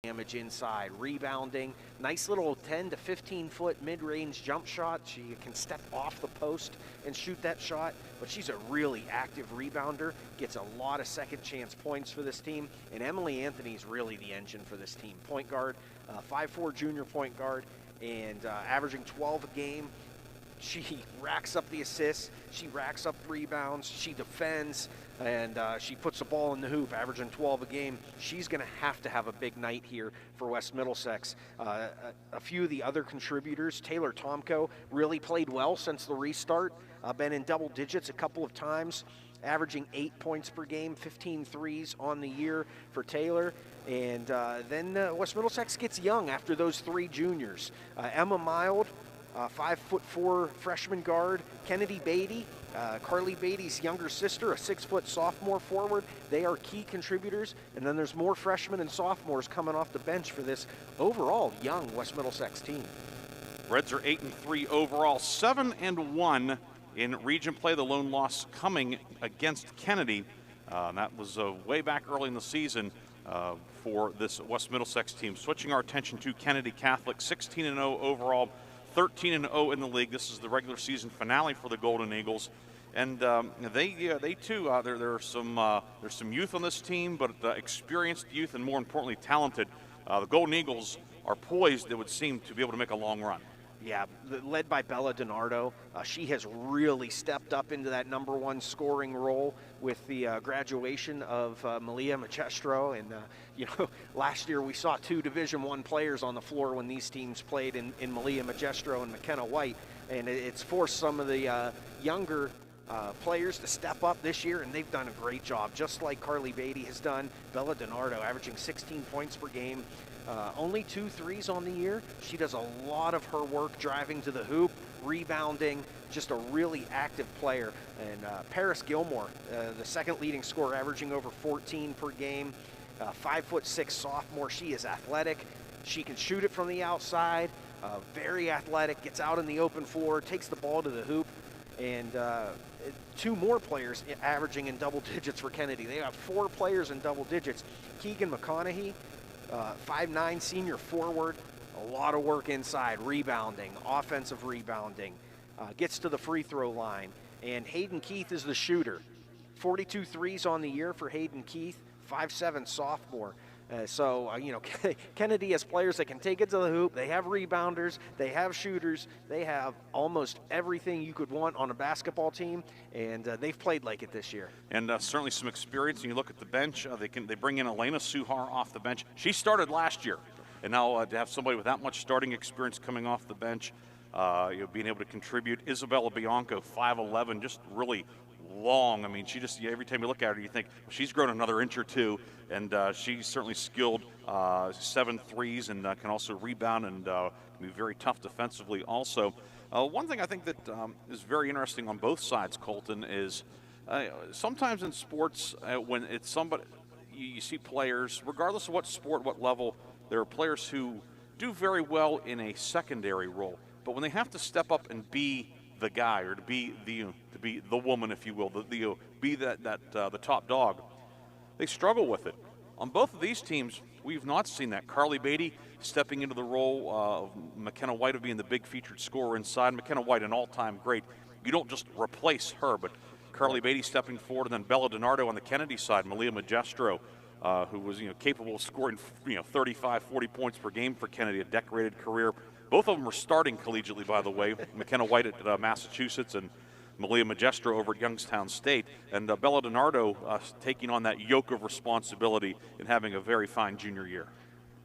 damage inside, rebounding, nice little 10 to 15 foot mid-range jump shot. She can step off the post and shoot that shot, but she's a really active rebounder, gets a lot of second chance points for this team, and Emily Anthony's really the engine for this team. Point guard, 5'4" junior point guard, and averaging 12 a game. She racks up the assists, she racks up rebounds, she defends, and she puts the ball in the hoop, averaging 12 a game. She's going to have a big night here for West Middlesex. A few of the other contributors, Taylor Tomko really played well since the restart, been in double digits a couple of times, averaging 8 points per game, 15 threes on the year for Taylor. And then West Middlesex gets young after those three juniors. Emma Mild, 5'4" freshman guard, Kennedy Beatty, Carly Beatty's younger sister, a 6-foot sophomore forward. They are key contributors, and then there's more freshmen and sophomores coming off the bench for this overall young West Middlesex team. Reds are 8-3 overall, 7-1 in region play. The lone loss coming against Kennedy. That was way back early in the season for this West Middlesex team. Switching our attention to Kennedy Catholic, 16-0 overall, 13-0 in the league. This is the regular season finale for the Golden Eagles, and they too. There's some youth on this team, but experienced youth, and more importantly, talented. The Golden Eagles are poised, it would seem, to be able to make a long run. Yeah, led by Bella DiNardo. She has really stepped up into that #1 scoring role with the graduation of Malia Machestro. And, last year we saw 2 Division I players on the floor when these teams played in Malia Machestro and McKenna White. And it's forced some of the younger players to step up this year, and they've done a great job, just like Carly Beatty has done. Bella DiNardo averaging 16 points per game. Only 2 threes on the year. She does a lot of her work driving to the hoop, rebounding, just a really active player. And Paris Gilmore, the second leading scorer, averaging over 14 per game, 5'6" sophomore. She is athletic. She can shoot it from the outside, very athletic, gets out in the open floor, takes the ball to the hoop. And 2 more players averaging in double digits for Kennedy. They have 4 players in double digits. Keegan Mcconaughey, 5'9" senior forward, a lot of work inside, rebounding, offensive rebounding, gets to the free throw line. And Hayden Keith is the shooter. 42 threes on the year for Hayden Keith, 5'7" sophomore. Kennedy has players that can take it to the hoop. They have rebounders. They have shooters. They have almost everything you could want on a basketball team, and they've played like it this year. And certainly some experience. When you look at the bench, they bring in Elena Suhar off the bench. She started last year, and now to have somebody with that much starting experience coming off the bench, being able to contribute. Isabella Bianco, 5'11", just really long. I mean, she just, every time you look at her, you think, well, she's grown another inch or two, and she's certainly skilled, 7 threes, and can also rebound and can be very tough defensively also. One thing I think that is very interesting on both sides, Colton, is sometimes in sports, when it's somebody, you see players, regardless of what sport, what level, there are players who do very well in a secondary role, but when they have to step up and be the guy, or to be the woman, if you will, be the top dog, they struggle with it. On both of these teams, we've not seen that. Carly Beatty stepping into the role of McKenna White of being the big featured scorer inside. McKenna White, an all-time great. You don't just replace her, but Carly Beatty stepping forward, and then Bella DiNardo on the Kennedy side, Malia Magestro, who was capable of scoring 35, 40 points per game for Kennedy, a decorated career. Both of them are starting collegiately, by the way. McKenna White at Massachusetts and Malia Magestro over at Youngstown State. And Bella DiNardo taking on that yoke of responsibility and having a very fine junior year.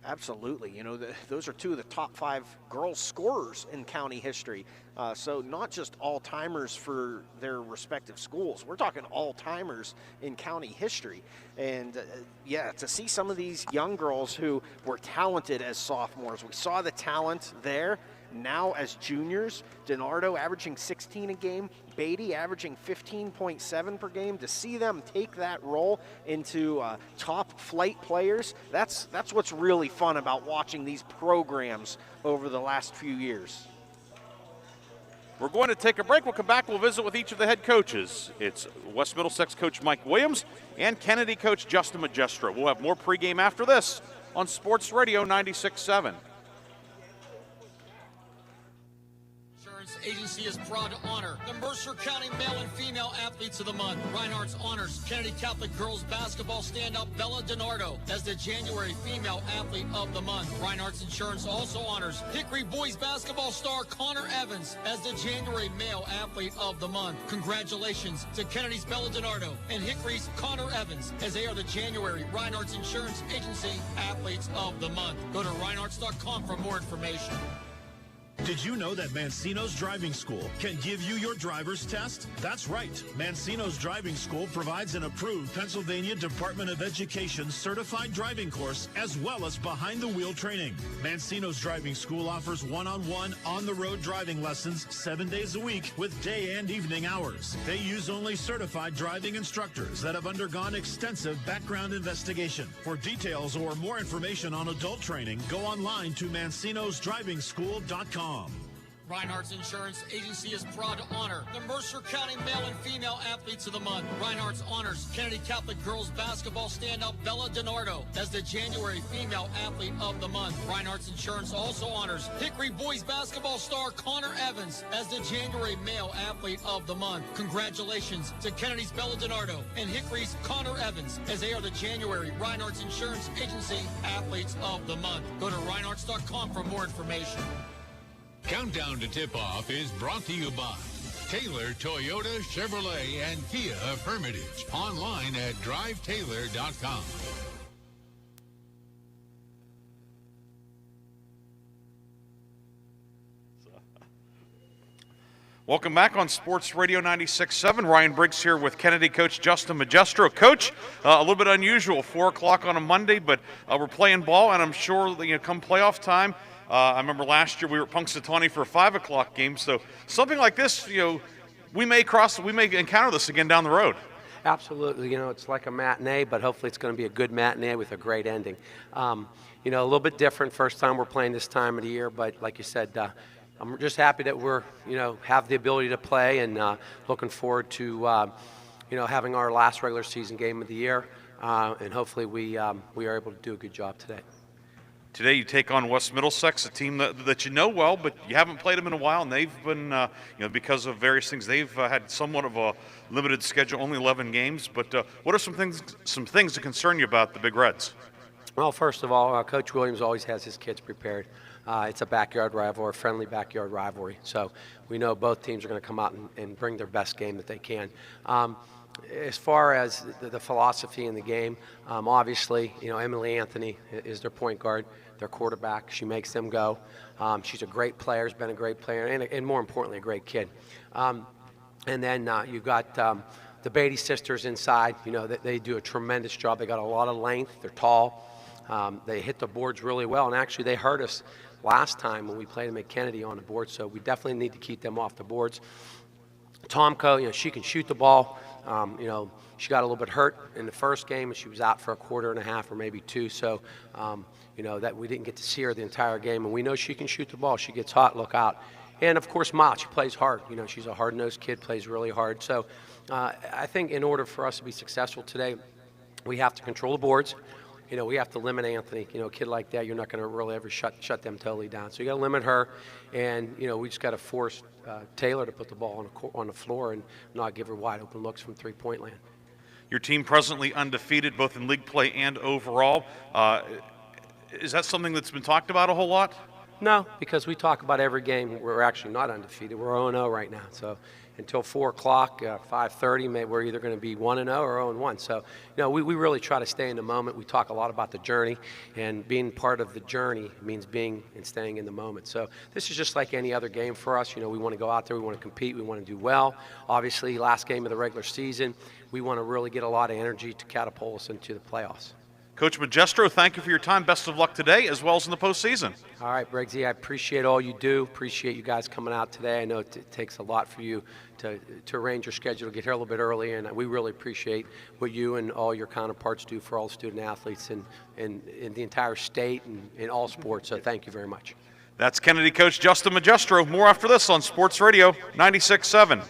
Absolutely. Those are 2 of the top 5 girls scorers in county history. So not just all-timers for their respective schools. We're talking all-timers in county history. And to see some of these young girls who were talented as sophomores, we saw the talent there. Now as juniors, DiNardo averaging 16 a game, Beatty averaging 15.7 per game. To see them take that role into top flight players, that's what's really fun about watching these programs over the last few years. We're going to take a break. We'll come back. We'll visit with each of the head coaches. It's West Middlesex coach Mike Williams and Kennedy coach Justin Magestro. We'll have more pregame after this on Sports Radio 96.7. Agency is proud to honor the Mercer County Male and Female Athletes of the Month. Reinhardt's honors Kennedy Catholic Girls Basketball standout Bella DiNardo as the January Female Athlete of the Month. Reinhardt's Insurance also honors Hickory Boys Basketball star Connor Evans as the January Male Athlete of the Month. Congratulations to Kennedy's Bella DiNardo and Hickory's Connor Evans as they are the January Reinhardt's Insurance Agency Athletes of the Month. Go to Reinhardt's.com for more information. Did you know that Mancino's Driving School can give you your driver's test? That's right. Mancino's Driving School provides an approved Pennsylvania Department of Education certified driving course as well as behind-the-wheel training. Mancino's Driving School offers one-on-one, on-the-road driving lessons 7 days a week with day and evening hours. They use only certified driving instructors that have undergone extensive background investigation. For details or more information on adult training, go online to mancinosdrivingschool.com. Reinhardt's Insurance Agency is proud to honor the Mercer County Male and Female Athletes of the Month. Reinhardt's honors Kennedy Catholic Girls Basketball standout Bella DiNardo as the January Female Athlete of the Month. Reinhardt's Insurance also honors Hickory Boys Basketball star Connor Evans as the January Male Athlete of the Month. Congratulations to Kennedy's Bella DiNardo and Hickory's Connor Evans as they are the January Reinhardt's Insurance Agency Athletes of the Month. Go to Reinhardt's.com for more information. Countdown to Tip-Off is brought to you by Taylor Toyota, Chevrolet, and Kia of Hermitage. Online at drivetaylor.com. Welcome back on Sports Radio 96.7. Ryan Briggs here with Kennedy coach Justin Magistro. Coach, a little bit unusual, 4 o'clock on a Monday, but we're playing ball, and I'm sure that, come playoff time, I remember last year we were at Punxsutawney for a 5 o'clock game, so something like this, we may encounter this again down the road. Absolutely. It's like a matinee, but hopefully it's going to be a good matinee with a great ending. A little bit different first time we're playing this time of the year, but like you said, I'm just happy that we're, have the ability to play, and looking forward to, having our last regular season game of the year, and hopefully we are able to do a good job today. Today you take on West Middlesex, a team that you know well, but you haven't played them in a while, and they've been, because of various things, they've had somewhat of a limited schedule, only 11 games. But what are some things that concern you about the Big Reds? Well, first of all, Coach Williams always has his kids prepared. It's a backyard rivalry, a friendly backyard rivalry. So we know both teams are going to come out and bring their best game that they can. As far as the philosophy in the game, obviously, Emily Anthony is their point guard, their quarterback. She makes them go. She's a great player, has been a great player, and more importantly, a great kid. And then you've got the Beatty sisters inside. They do a tremendous job. They got a lot of length. They're tall. They hit the boards really well, and actually they hurt us last time when we played them at Kennedy on the board, so we definitely need to keep them off the boards. Tomko, she can shoot the ball. She got a little bit hurt in the first game, and she was out for a quarter and a half or maybe 2. So, that we didn't get to see her the entire game. And we know she can shoot the ball. She gets hot, look out. And, of course, Miles, she plays hard. She's a hard-nosed kid, plays really hard. So I think in order for us to be successful today, we have to control the boards. We have to limit Anthony. A kid like that, you're not going to really ever shut them totally down. So you got to limit her, and we just got to force Taylor to put the ball on the floor and not give her wide open looks from three-point land. Your team presently undefeated, both in league play and overall. Is that something that's been talked about a whole lot? No, because we talk about every game. We're actually not undefeated. We're 0-0 right now. So until 4 o'clock, 5:30, maybe we're either going to be 1-0 or 0-1. So, we really try to stay in the moment. We talk a lot about the journey, and being part of the journey means being and staying in the moment. So this is just like any other game for us. We want to go out there, we want to compete, we want to do well. Obviously, last game of the regular season, we want to really get a lot of energy to catapult us into the playoffs. Coach Magistro, thank you for your time. Best of luck today as well as in the postseason. All right, Briggsy, I appreciate all you do. Appreciate you guys coming out today. I know it takes a lot for you to arrange your schedule to get here a little bit early, and we really appreciate what you and all your counterparts do for all the student athletes in the entire state and in all sports. So thank you very much. That's Kennedy coach Justin Magistro. More after this on Sports Radio 96.7.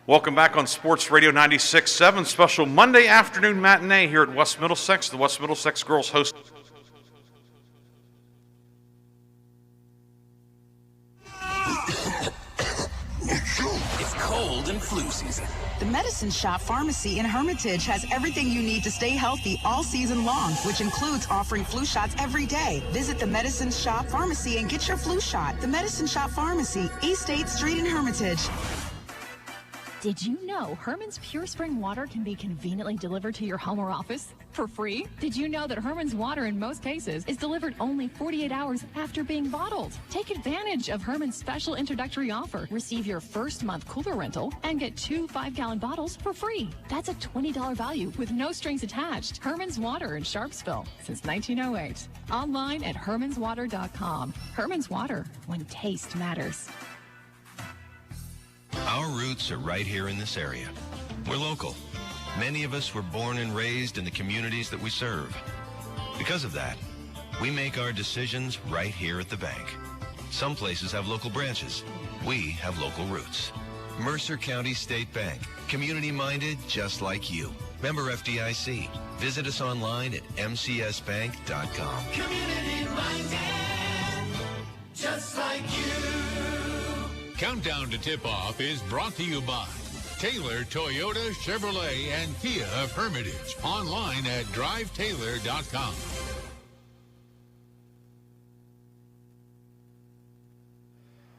Welcome back on Sports Radio 96.7, special Monday afternoon matinee here at West Middlesex. The West Middlesex girls host. It's cold and flu season. The Medicine Shop Pharmacy in Hermitage has everything you need to stay healthy all season long, which includes offering flu shots every day. Visit the Medicine Shop Pharmacy and get your flu shot. The Medicine Shop Pharmacy, East 8th Street in Hermitage. Did you know Herman's Pure Spring Water can be conveniently delivered to your home or office for free? Did you know that Herman's Water in most cases is delivered only 48 hours after being bottled? Take advantage of Herman's special introductory offer. Receive your first month cooler rental and get 2 5-gallon bottles for free. That's a $20 value with no strings attached. Herman's Water in Sharpsville since 1908. Online at hermanswater.com. Herman's Water, when taste matters. Our roots are right here in this area. We're local. Many of us were born and raised in the communities that we serve. Because of that, we make our decisions right here at the bank. Some places have local branches. We have local roots. Mercer County State Bank, community-minded just like you. Member FDIC. Visit us online at mcsbank.com. Community-minded, just like you. Countdown to Tip-Off is brought to you by Taylor Toyota Chevrolet and Kia of Hermitage. Online at drivetaylor.com.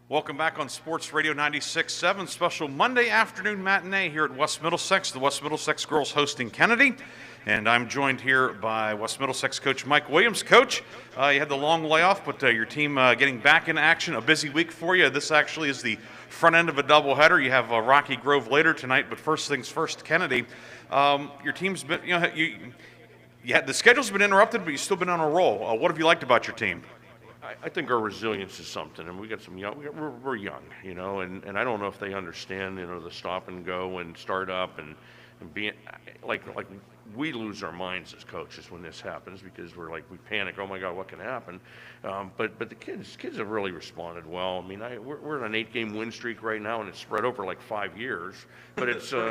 Welcome back on Sports Radio 96.7, special Monday afternoon matinee here at West Middlesex. The West Middlesex girls hosting Kennedy. And I'm joined here by West Middlesex coach Mike Williams. Coach, you had the long layoff, but your team getting back in action. A busy week for you. This actually is the front end of a doubleheader. You have Rocky Grove later tonight, but first things first, Kennedy. Your team's been, the schedule's been interrupted, but you've still been on a roll. What have you liked about your team? I think our resilience is something, and we got some young. We're young, and I don't know if they understand, the stop and go and start up and being like we lose our minds as coaches when this happens because we panic. Oh my God, what can happen? But the kids have really responded well. I mean, we're on an 8-game win streak right now, and it's spread over like 5 years. But it's we're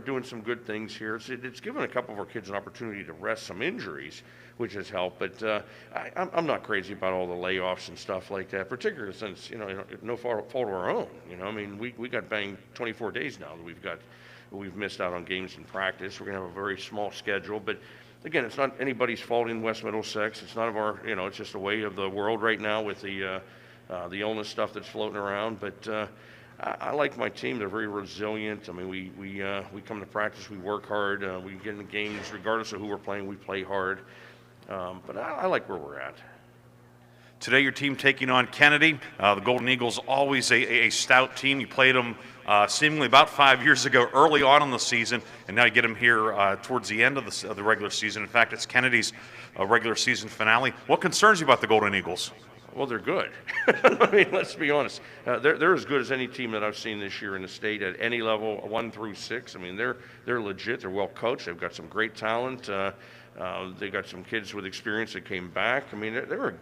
doing some good things here. It's given a couple of our kids an opportunity to rest some injuries, which has helped. But I'm not crazy about all the layoffs and stuff like that, particularly since no fault of our own. I mean, we got banged 24 days now that we've missed out on games and practice. We're going to have a very small schedule, but again, it's not anybody's fault in West Middlesex. It's none of our, it's just the way of the world right now with the illness stuff that's floating around. But I like my team. They're very resilient. I mean, we come to practice, we work hard, we get in the games regardless of who we're playing. We play hard, but I like where we're at. Today, your team taking on Kennedy. The Golden Eagles, always a stout team. You played them seemingly about 5 years ago, early on in the season, and now you get them here towards the end of the regular season. In fact, it's Kennedy's regular season finale. What concerns you about the Golden Eagles? Well, they're good. I mean, let's be honest. They're as good as any team that I've seen this year in the state at any level, 1 through 6. I mean, they're legit. They're well coached. They've got some great talent. They got some kids with experience that came back. I mean, they're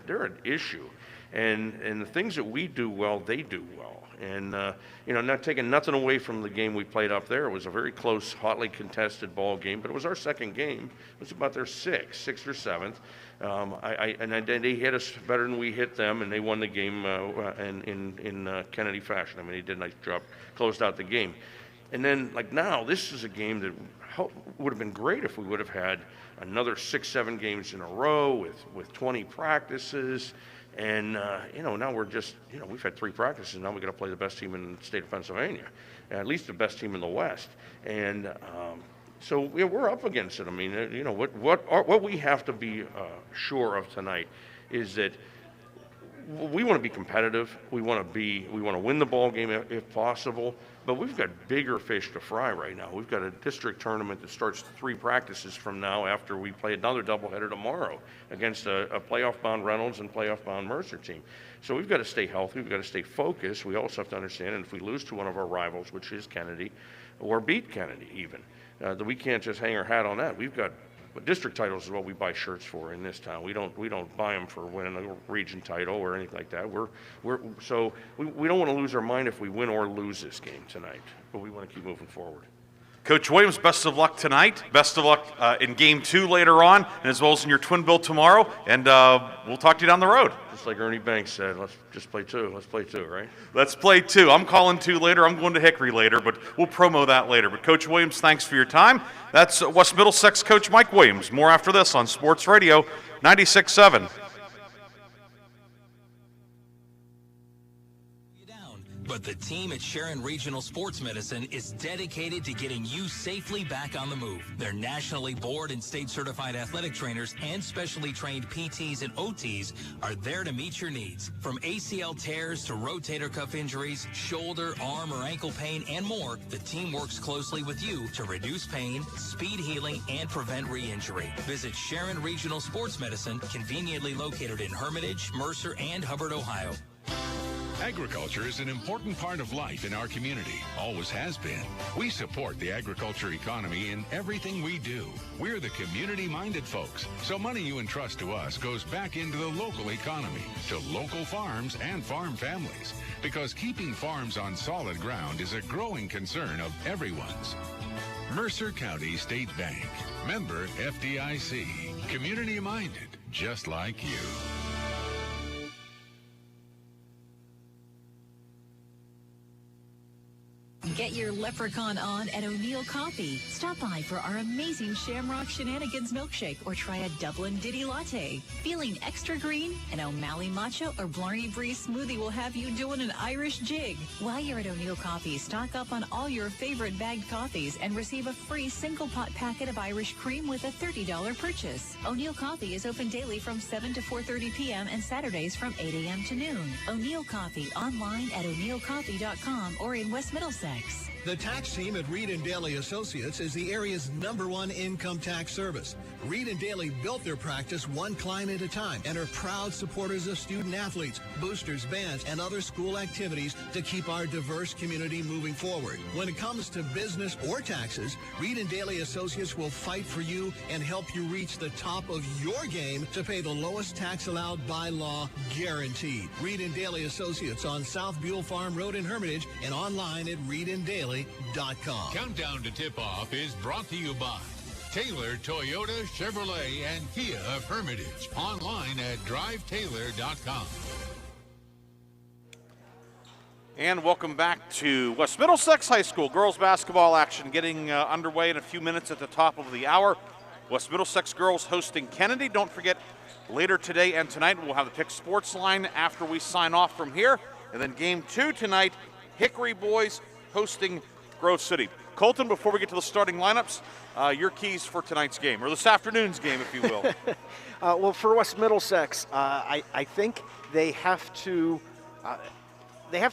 an issue, and the things that we do well, they do well. And not taking nothing away from the game we played up there. It was a very close, hotly contested ball game, but it was our second game. It was about their sixth or seventh. They hit us better than we hit them, and they won the game in Kennedy fashion. I mean, they did a nice job, closed out the game. And then, now, this is a game that would have been great if we would have had another 6-7 games in a row with 20 practices. And, now we're just, we've had 3 practices. Now we got to play the best team in the state of Pennsylvania, at least the best team in the West. And so we're up against it. I mean, what we have to be sure of tonight is that we want to be competitive. We want to win the ball game if possible. But we've got bigger fish to fry right now. We've got a district tournament that starts 3 practices from now after we play another doubleheader tomorrow against a playoff-bound Reynolds and playoff-bound Mercer team. So we've got to stay healthy. We've got to stay focused. We also have to understand, and if we lose to one of our rivals, which is Kennedy, or beat Kennedy even, that we can't just hang our hat on that. We've got But district titles is what we buy shirts for in this town. We don't buy them for winning a region title or anything like that. So we don't want to lose our mind if we win or lose this game tonight, but we want to keep moving forward. Coach Williams, best of luck tonight. Best of luck in Game 2 later on, and as well as in your twin bill tomorrow. And we'll talk to you down the road. Just like Ernie Banks said, let's just play 2. Let's play 2, right? Let's play 2. I'm calling 2 later. I'm going to Hickory later, but we'll promo that later. But Coach Williams, thanks for your time. That's West Middlesex coach Mike Williams. More after this on Sports Radio 96.7. But the team at Sharon Regional Sports Medicine is dedicated to getting you safely back on the move. Their nationally board and state certified athletic trainers and specially trained PTs and OTs are there to meet your needs. From ACL tears to rotator cuff injuries, shoulder, arm, or ankle pain, and more, the team works closely with you to reduce pain, speed healing, and prevent re-injury. Visit Sharon Regional Sports Medicine, conveniently located in Hermitage, Mercer, and Hubbard, Ohio. Agriculture is an important part of life in our community, always has been. We support the agriculture economy in everything we do. We're the community-minded folks, so money you entrust to us goes back into the local economy, to local farms and farm families, because keeping farms on solid ground is a growing concern of everyone's. Mercer County State Bank, member FDIC, community-minded, just like you. Get your leprechaun on at O'Neill Coffee. Stop by for our amazing Shamrock Shenanigans milkshake or try a Dublin Ditty latte. Feeling extra green? An O'Malley matcha or Blarney Breeze smoothie will have you doing an Irish jig. While you're at O'Neill Coffee, stock up on all your favorite bagged coffees and receive a free single pot packet of Irish cream with a $30 purchase. O'Neill Coffee is open daily from 7 to 4:30 p.m. and Saturdays from 8 a.m. to noon. O'Neill Coffee online at o'neillcoffee.com or in West Middlesex. The tax team at Reed & Daly Associates is the area's #1 income tax service. Reed & Daly built their practice one client at a time and are proud supporters of student athletes, boosters, bands, and other school activities to keep our diverse community moving forward. When it comes to business or taxes, Reed & Daly Associates will fight for you and help you reach the top of your game to pay the lowest tax allowed by law, guaranteed. Reed & Daly Associates on South Buell Farm Road in Hermitage and online at reedanddaly.com. Countdown to tip-off is brought to you by Taylor Toyota, Chevrolet, and Kia of Hermitage. Online at drivetaylor.com. And welcome back to West Middlesex High School girls basketball action getting underway in a few minutes at the top of the hour. West Middlesex girls hosting Kennedy. Don't forget, later today and tonight we'll have the Pick Sports line after we sign off from here. And then Game 2 tonight, Hickory boys hosting Grove City. Colton, before we get to the starting lineups, your keys for tonight's game, or this afternoon's game, if you will. Well, for West Middlesex, I think they have to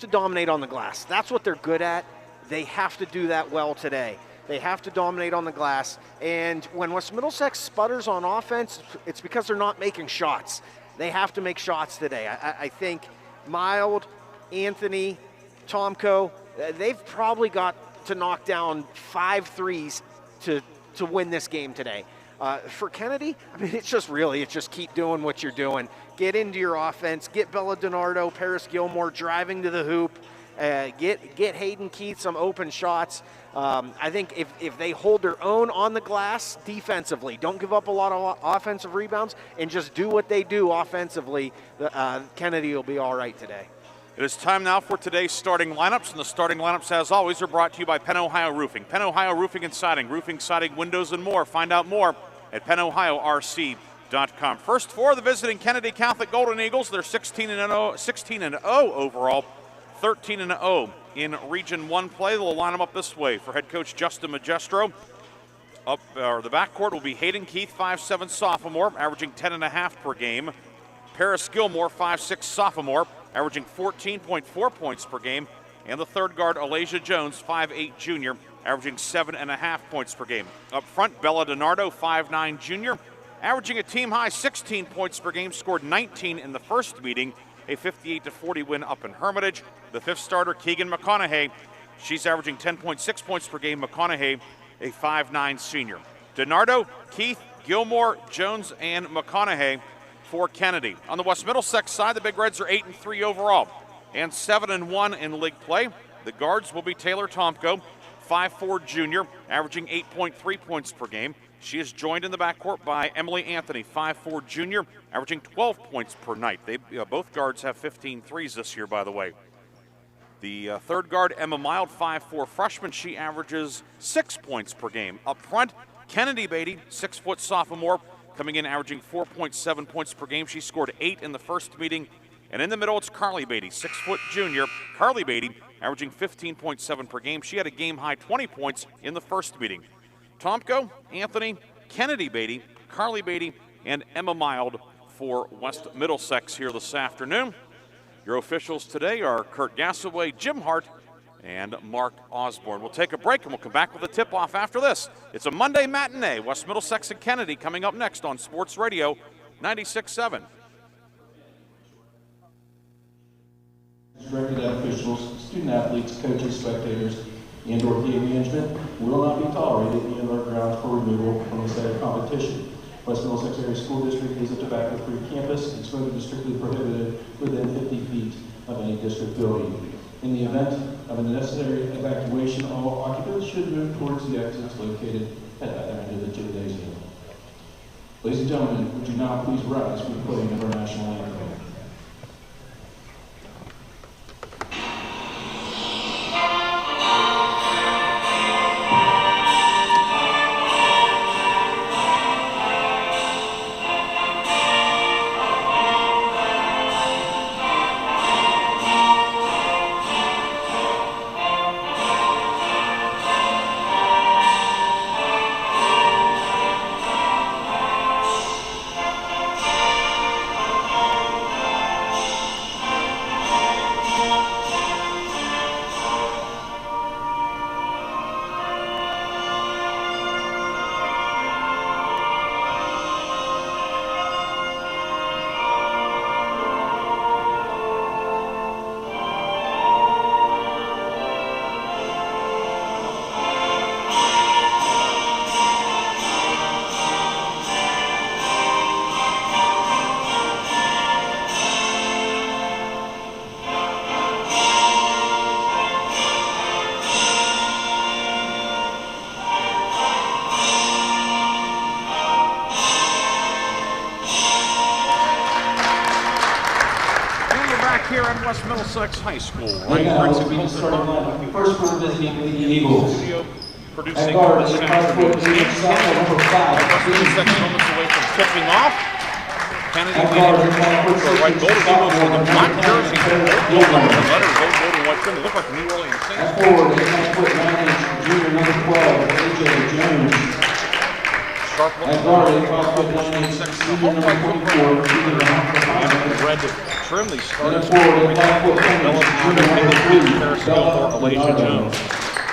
dominate on the glass. That's what they're good at. They have to do that well today. They have to dominate on the glass. And when West Middlesex sputters on offense, it's because they're not making shots. They have to make shots today. I think Mild, Anthony, Tomko, they've probably got to knock down 5 threes to win this game today. For Kennedy, I mean, it's just keep doing what you're doing. Get into your offense, get Bella DiNardo, Paris Gilmore driving to the hoop, get Hayden Keith some open shots. I think if they hold their own on the glass defensively, don't give up a lot of offensive rebounds, and just do what they do offensively, Kennedy will be all right today. It is time now for today's starting lineups, and the starting lineups, as always, are brought to you by Penn Ohio Roofing. Penn Ohio Roofing and Siding, roofing, siding, windows, and more. Find out more at pennohiorc.com. First for the visiting Kennedy Catholic Golden Eagles. They're 16-0 overall, 13-0 in Region 1 play. They'll line them up this way for head coach Justin Magestro. The backcourt will be Hayden Keith, 5'7" sophomore, averaging 10.5 per game. Paris Gilmore, 5'6" sophomore, averaging 14.4 points per game. And the third guard, Alasia Jones, 5'8" junior, averaging 7.5 points per game. Up front, Bella DiNardo, 5'9" junior, averaging a team-high 16 points per game, scored 19 in the first meeting, a 58-40 win up in Hermitage. The fifth starter, Keegan Mcconaughey, she's averaging 10.6 points per game. McConaughey, a 5'9" senior. DiNardo, Keith, Gilmore, Jones, and McConaughey for Kennedy. On the West Middlesex side, the Big Reds are 8-3 overall and 7-1 in league play. The guards will be Taylor Tomko, 5'4" junior, averaging 8.3 points per game. She is joined in the backcourt by Emily Anthony, 5'4" junior, averaging 12 points per night. Both guards have 15 threes this year, by the way. The third guard, Emma Mild, 5'4" freshman. She averages 6 points per game. Up front, Kennedy Beatty, 6-foot sophomore, coming in averaging 4.7 points per game. She scored 8 in the first meeting. And in the middle, it's Carly Beatty, 6-foot junior. Carly Beatty averaging 15.7 per game. She had a game-high 20 points in the first meeting. Tomko, Anthony, Kennedy Beatty, Carly Beatty, and Emma Mild for West Middlesex here this afternoon. Your officials today are Kurt Gassaway, Jim Hart, and Mark Osborne. We'll take a break and we'll come back with a tip-off after this. It's a Monday matinee. West Middlesex and Kennedy coming up next on Sports Radio 96.7. Directed at officials, student athletes, coaches, spectators, and/or game management will not be tolerated in our grounds for removal from the site of competition. West Middlesex Area School District is a tobacco-free campus and smoking is strictly prohibited within 50 feet of any district building. In the event of a necessary evacuation, all occupants should move towards the exits located at either end of the gymnasium. Ladies and gentlemen, would you now please rise for the playing of our national anthem? West Middlesex High School. Right now, first for visiting the Eagles. Producing at guard, this number 5, Middlesex moments away from tipping off. Kennedy at leading guard, for right goal. The Eagles with the black jersey. The letters, gold, gold, and white trim. They look like New Orleans Saints. At forward, 8'9" junior number 12, AJ Jones. At guard, 5'9" junior number 24, Keegan Mcconaughey. Red trim. They started And forward, 5'10" junior Jones.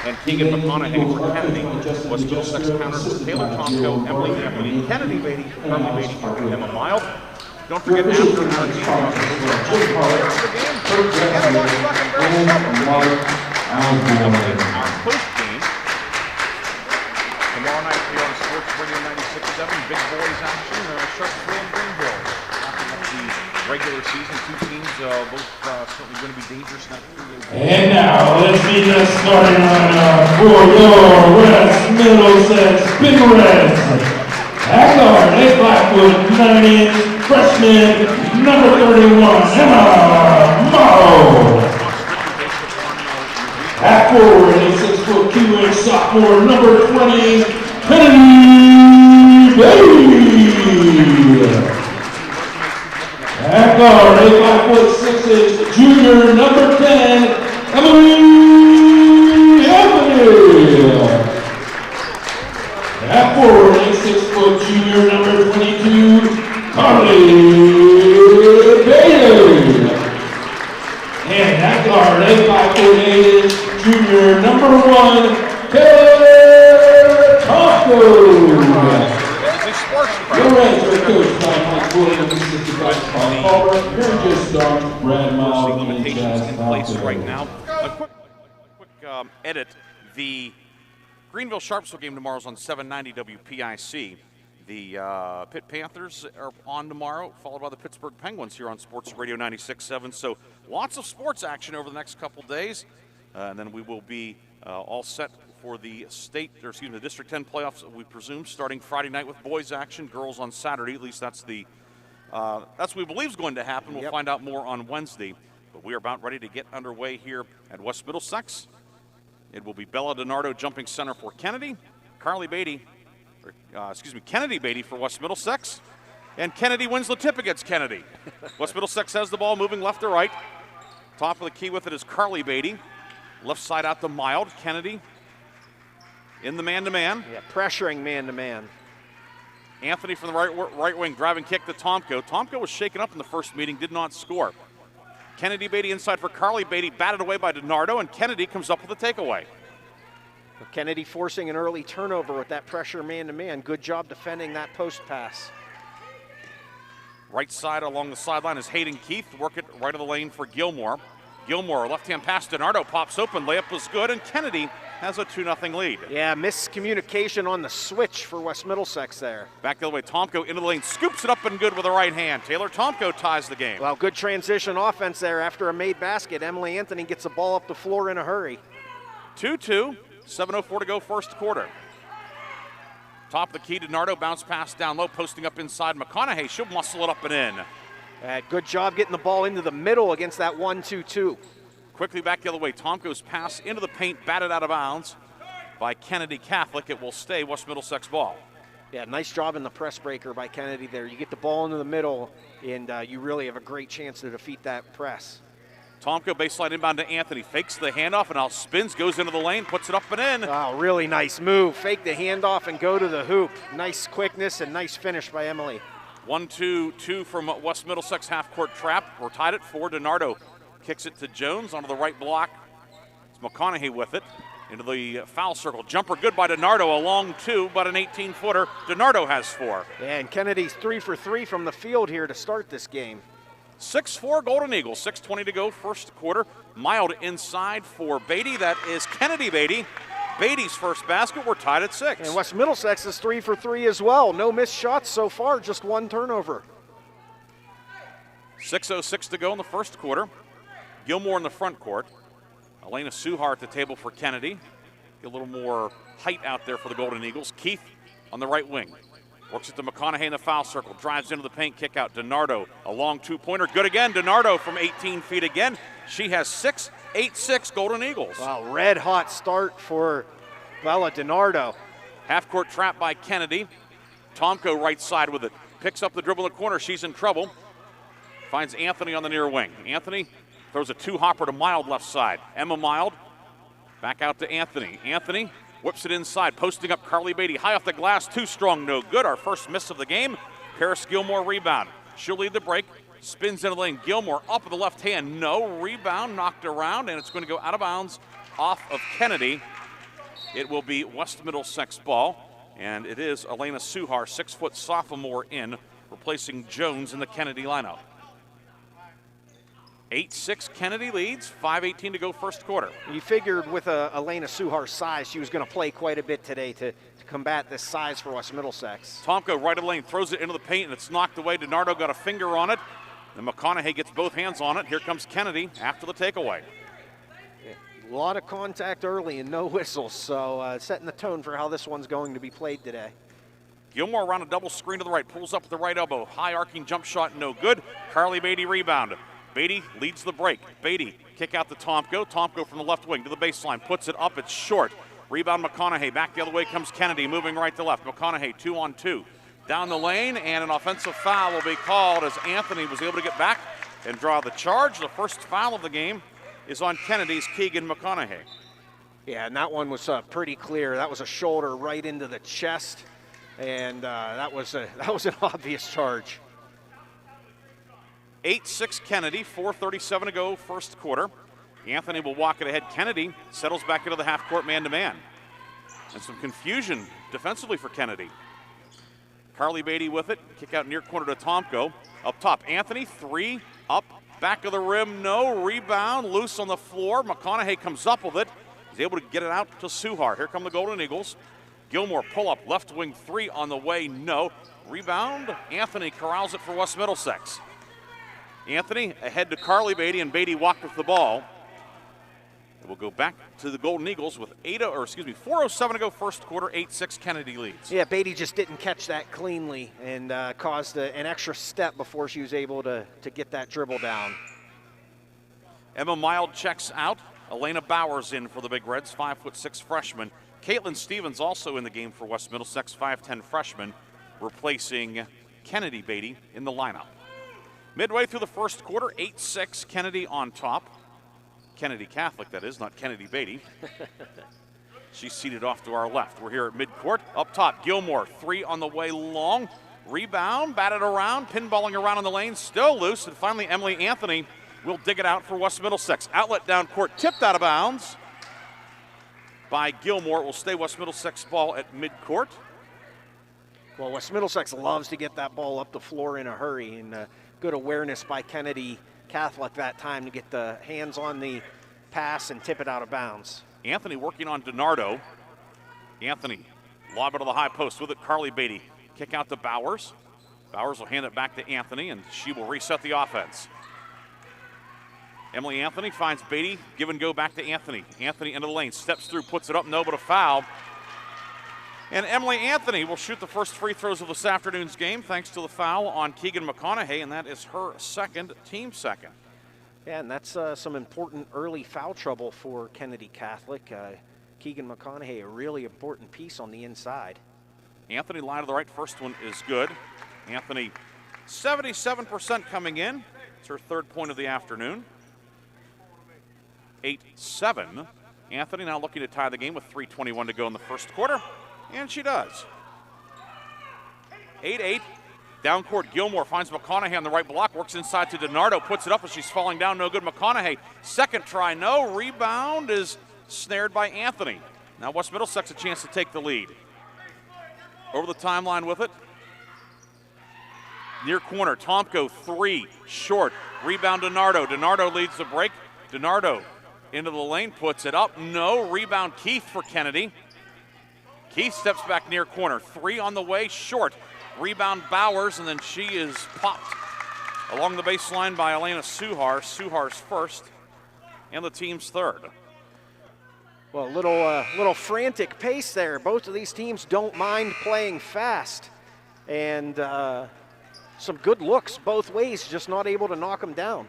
And Keegan Mcconaughey for Kennedy. West Middlesex counters with Taylor Tomko, Emily Anthony, Kennedy Beatty, Carly Beatty, and Emma Mild. Don't forget after our team players of the game. And watch Buckenberry our post game. Tomorrow night here on Sports Radio 96.7, big boys action. Sharpsville and Greenville. Wrapping up the regular season. Two teams, both certainly going to be dangerous next year. And now, let's see the starting lineup for your West Middlesex Big Reds. At guard, a 5'9" freshman, number 31, Emma Mild. At forward, a 6'2" sophomore, number 20, Kennedy Beatty. At guard, a 5'6" junior, number 10, Emily Anthony. At forward, a 6' junior, number 22, Carly Beatty. And at guard, a 5'8" junior, number 1, Taylor Tomko. Your Reds are coached by Mike Williams, assisted by Paul Culver, Heritage Stark, Brad Miles, and Jazz in place right now. A quick edit. The Greenville Sharpsville game tomorrow is on 790 WPIC. The Pitt Panthers are on tomorrow, followed by the Pittsburgh Penguins here on Sports Radio 96.7. So lots of sports action over the next couple days. And then we will be all set for the the District 10 playoffs, we presume, starting Friday night with boys action, girls on Saturday. At least that's what we believe is going to happen. We'll find out more on Wednesday. But we are about ready to get underway here at West Middlesex. It will be Bella DiNardo jumping center for Kennedy, Kennedy Beatty for West Middlesex, and Kennedy wins the tip against Kennedy. West Middlesex has the ball moving left to right. Top of the key with it is Carly Beatty. Left side out to Mild. Kennedy in the man-to-man. Yeah, pressuring man-to-man. Anthony from the right wing, driving kick to Tomko. Tomko was shaken up in the first meeting, did not score. Kennedy Beatty inside for Carly Beatty, batted away by DiNardo, and Kennedy comes up with a takeaway. Kennedy forcing an early turnover with that pressure man-to-man. Good job defending that post pass. Right side along the sideline is Hayden Keith. Work it right of the lane for Gilmore. Gilmore, left-hand pass, DiNardo pops open. Layup was good, and Kennedy has a 2-0 lead. Yeah, miscommunication on the switch for West Middlesex there. Back the other way, Tomko into the lane, scoops it up and good with the right hand. Taylor Tomko ties the game. Well, good transition offense there after a made basket. Emily Anthony gets the ball up the floor in a hurry. 2-2. 7:04 to go first quarter. Top of the key, DiNardo bounce pass down low, posting up inside McConaughey. She'll muscle it up and in. Good job getting the ball into the middle against that 1-2-2. Quickly back the other way, Tomko's pass into the paint, batted out of bounds by Kennedy Catholic. It will stay West Middlesex ball. Yeah, nice job in the press breaker by Kennedy there. You get the ball into the middle, and you really have a great chance to defeat that press. Tomko baseline inbound to Anthony, fakes the handoff and now spins, goes into the lane, puts it up and in. Wow, really nice move. Fake the handoff and go to the hoop. Nice quickness and nice finish by Emily. 1-2-2 from West Middlesex half-court trap. We're tied at 4. DiNardo kicks it to Jones onto the right block. It's McConaughey with it into the foul circle. Jumper good by DiNardo, a long 2, but an 18-footer. DiNardo has 4. Yeah, and Kennedy's 3 for 3 from the field here to start this game. 6-4 Golden Eagles, 6:20 to go first quarter. Mild inside for Beatty. That is Kennedy Beatty. Beatty's first basket. We're tied at 6. And West Middlesex is 3 for 3 as well. No missed shots so far, just 1 turnover. 6:06 to go in the first quarter. Gilmore in the front court. Elena Suhar at the table for Kennedy. Get a little more height out there for the Golden Eagles. Keith on the right wing. Works it to McConaughey in the foul circle. Drives into the paint, kick out. DiNardo, a long 2-pointer. Good again. DiNardo from 18 feet again. She has 6, 8-6 Golden Eagles. Wow, red hot start for Bella DiNardo. Half-court trap by Kennedy. Tomko right side with it. Picks up the dribble in the corner. She's in trouble. Finds Anthony on the near wing. Anthony throws a 2-hopper to Mild left side. Emma Mild back out to Anthony. Anthony whips it inside, posting up Carly Beatty. High off the glass, too strong, no good. Our first miss of the game. Paris Gilmore rebound. She'll lead the break. Spins into the lane. Gilmore up with the left hand. No rebound, knocked around, and it's going to go out of bounds off of Kennedy. It will be West Middlesex ball, and it is Elena Suhar, 6-foot sophomore in, replacing Jones in the Kennedy lineup. 8-6 Kennedy leads, 5:18 to go first quarter. You figured with Elena Suhar's size, she was going to play quite a bit today to combat this size for West Middlesex. Tomko right of the lane, throws it into the paint, and it's knocked away. DiNardo got a finger on it. Then McConaughey gets both hands on it. Here comes Kennedy after the takeaway. A lot of contact early and no whistles, so setting the tone for how this one's going to be played today. Gilmore around a double screen to the right, pulls up with the right elbow. High arcing jump shot, no good. Carly Beatty rebound. Beatty leads the break. Beatty kick out to Tomko. Tomko from the left wing to the baseline, puts it up, it's short. Rebound McConaughey, back the other way comes Kennedy, moving right to left. McConaughey 2-on-2. Down the lane, and an offensive foul will be called as Anthony was able to get back and draw the charge. The first foul of the game is on Kennedy's Keegan Mcconaughey. Yeah, and that one was pretty clear. That was a shoulder right into the chest, and that was an obvious charge. 8-6 Kennedy, 4:37 to go first quarter. Anthony will walk it ahead. Kennedy settles back into the half-court man-to-man. And some confusion defensively for Kennedy. Carly Beatty with it. Kick out near corner to Tomko. Up top, Anthony, 3, up, back of the rim, no. Rebound, loose on the floor. McConaughey comes up with it. He's able to get it out to Suhar. Here come the Golden Eagles. Gilmore pull up, left wing three on the way, no. Rebound, Anthony corrals it for West Middlesex. Anthony ahead to Carly Beatty, and Beatty walked with the ball. We'll go back to the Golden Eagles with 4:07 to go first quarter, 8-6 Kennedy leads. Yeah, Beatty just didn't catch that cleanly and caused an extra step before she was able to get that dribble down. Emma Mild checks out. Elena Bowers in for the Big Reds, 5'6" freshman. Caitlin Stevens also in the game for West Middlesex, 5'10" freshman, replacing Kennedy Beatty in the lineup. Midway through the first quarter, 8-6 Kennedy on top. Kennedy Catholic, that is, not Kennedy Beatty. She's seated off to our left. We're here at midcourt. Up top, Gilmore, three on the way long. Rebound, batted around, pinballing around in the lane, still loose. And finally, Emily Anthony will dig it out for West Middlesex. Outlet down court, tipped out of bounds by Gilmore. It will stay West Middlesex ball at midcourt. Well, West Middlesex loves to get that ball up the floor in a hurry, and good awareness by Kennedy Catholic that time to get the hands on the pass and tip it out of bounds. Anthony working on DiNardo. Anthony, lob it to the high post with it, Carly Beatty. Kick out to Bowers. Bowers will hand it back to Anthony, and she will reset the offense. Emily Anthony finds Beatty, give and go back to Anthony. Anthony into the lane, steps through, puts it up, no, but a foul. And Emily Anthony will shoot the first free throws of this afternoon's game thanks to the foul on Keegan McConaughey, and that is her second, team second. Yeah, and that's some important early foul trouble for Kennedy Catholic. Keegan McConaughey, a really important piece on the inside. Anthony line to the right, first one is good. Anthony, 77% coming in. It's her third point of the afternoon. 8-7. Anthony now looking to tie the game with 3:21 to go in the first quarter. And she does. 8-8. Down court, Gilmore finds McConaughey on the right block, works inside to DiNardo, puts it up as she's falling down, no good. McConaughey, second try, no. Rebound is snared by Anthony. Now West Middlesex a chance to take the lead. Over the timeline with it. Near corner, Tomko, three, short. Rebound DiNardo. DiNardo leads the break. DiNardo into the lane, puts it up, no. Rebound Keith for Kennedy. Keith steps back near corner, three on the way, short. Rebound Bowers, and then she is popped along the baseline by Elena Suhar. Suhar's first, and the team's third. Well, little frantic pace there. Both of these teams don't mind playing fast, and some good looks both ways, just not able to knock them down.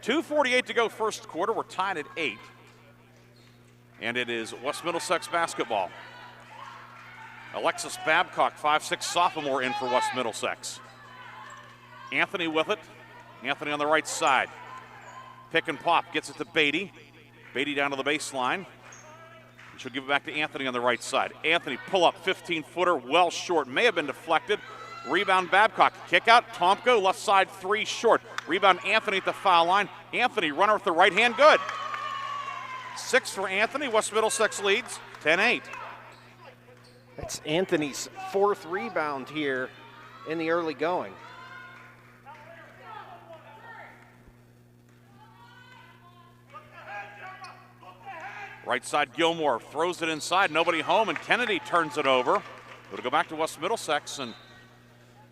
2:48 to go first quarter. We're tied at 8. And it is West Middlesex basketball. Alexis Babcock, 5'6" sophomore, in for West Middlesex. Anthony with it. Anthony on the right side. Pick and pop, gets it to Beatty. Beatty down to the baseline. She'll give it back to Anthony on the right side. Anthony pull up, 15-footer, well short, may have been deflected. Rebound Babcock, kick out, Tomko, left side three, short. Rebound Anthony at the foul line. Anthony, runner with the right hand, good. 6 for Anthony. West Middlesex leads 10-8. That's Anthony's fourth rebound here in the early going. Right side, Gilmore throws it inside, nobody home, and Kennedy turns it over. It'll go back to West Middlesex, and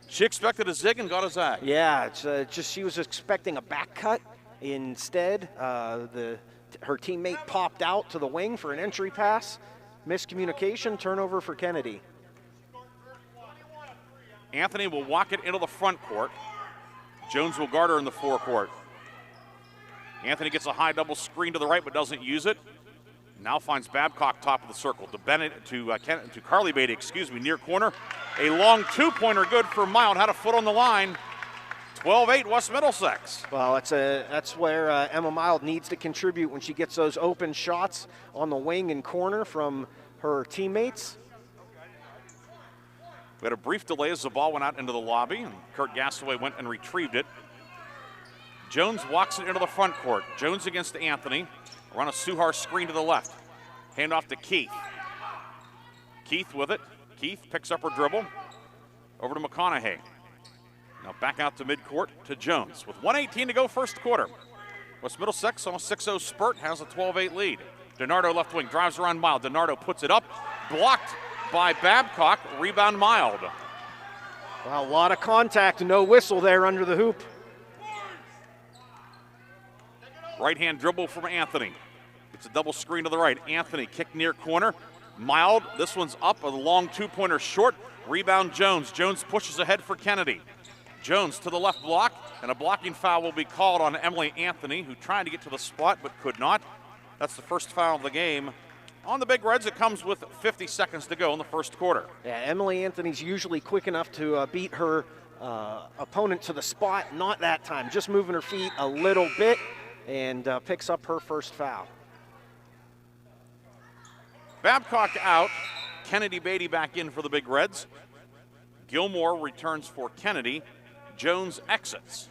she expected a zig and got a zag. Yeah, it's just she was expecting a back cut. Instead, her teammate popped out to the wing for an entry pass. Miscommunication, turnover for Kennedy. Anthony will walk it into the front court. Jones will guard her in the forecourt. Anthony gets a high double screen to the right but doesn't use it. Now finds Babcock top of the circle to Bennett, to Carly Beatty, near corner. A long two-pointer good for Mild, had a foot on the line. 12-8 West Middlesex. Well, that's where Emma Mild needs to contribute when she gets those open shots on the wing and corner from her teammates. We had a brief delay as the ball went out into the lobby, and Kurt Gastaway went and retrieved it. Jones walks it into the front court. Jones against Anthony. Run a Suhar screen to the left. Hand off to Keith. Keith with it. Keith picks up her dribble. Over to McConaughey. Now back out to midcourt to Jones. With 1:18 to go first quarter. West Middlesex on a 6-0 spurt has a 12-8 lead. DiNardo left wing, drives around Mild. DiNardo puts it up, blocked by Babcock, rebound Mild. Well, a lot of contact, no whistle there under the hoop. Right-hand dribble from Anthony. It's a double screen to the right. Anthony, kick near corner. Mild, this one's up, a long two-pointer short. Rebound Jones. Jones pushes ahead for Kennedy. Jones to the left block, and a blocking foul will be called on Emily Anthony, who tried to get to the spot but could not. That's the first foul of the game. On the Big Reds, it comes with 50 seconds to go in the first quarter. Yeah, Emily Anthony's usually quick enough to beat her opponent to the spot. Not that time, just moving her feet a little bit, and picks up her first foul. Babcock out. Kennedy Beatty back in for the Big Reds. Gilmore returns for Kennedy. Jones exits.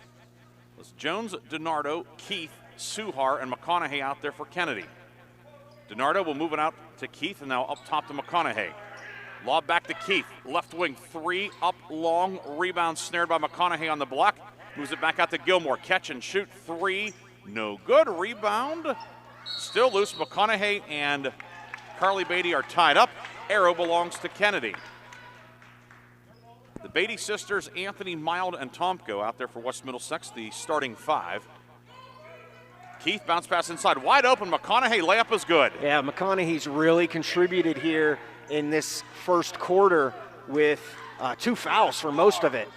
It's Jones, DiNardo, Keith, Suhar, and McConaughey out there for Kennedy. DiNardo will move it out to Keith, and now up top to McConaughey. Lob back to Keith. Left wing, three, up long. Rebound snared by McConaughey on the block. Moves it back out to Gilmore. Catch and shoot, three. No good. Rebound. Still loose. McConaughey and Carly Beatty are tied up. Arrow belongs to Kennedy. The Beatty sisters, Anthony, Mild, and Tomko out there for West Middlesex, the starting five. Keith bounce pass inside, wide open. McConaughey layup is good. Yeah, McConaughey's really contributed here in this first quarter with 2 fouls for most of it.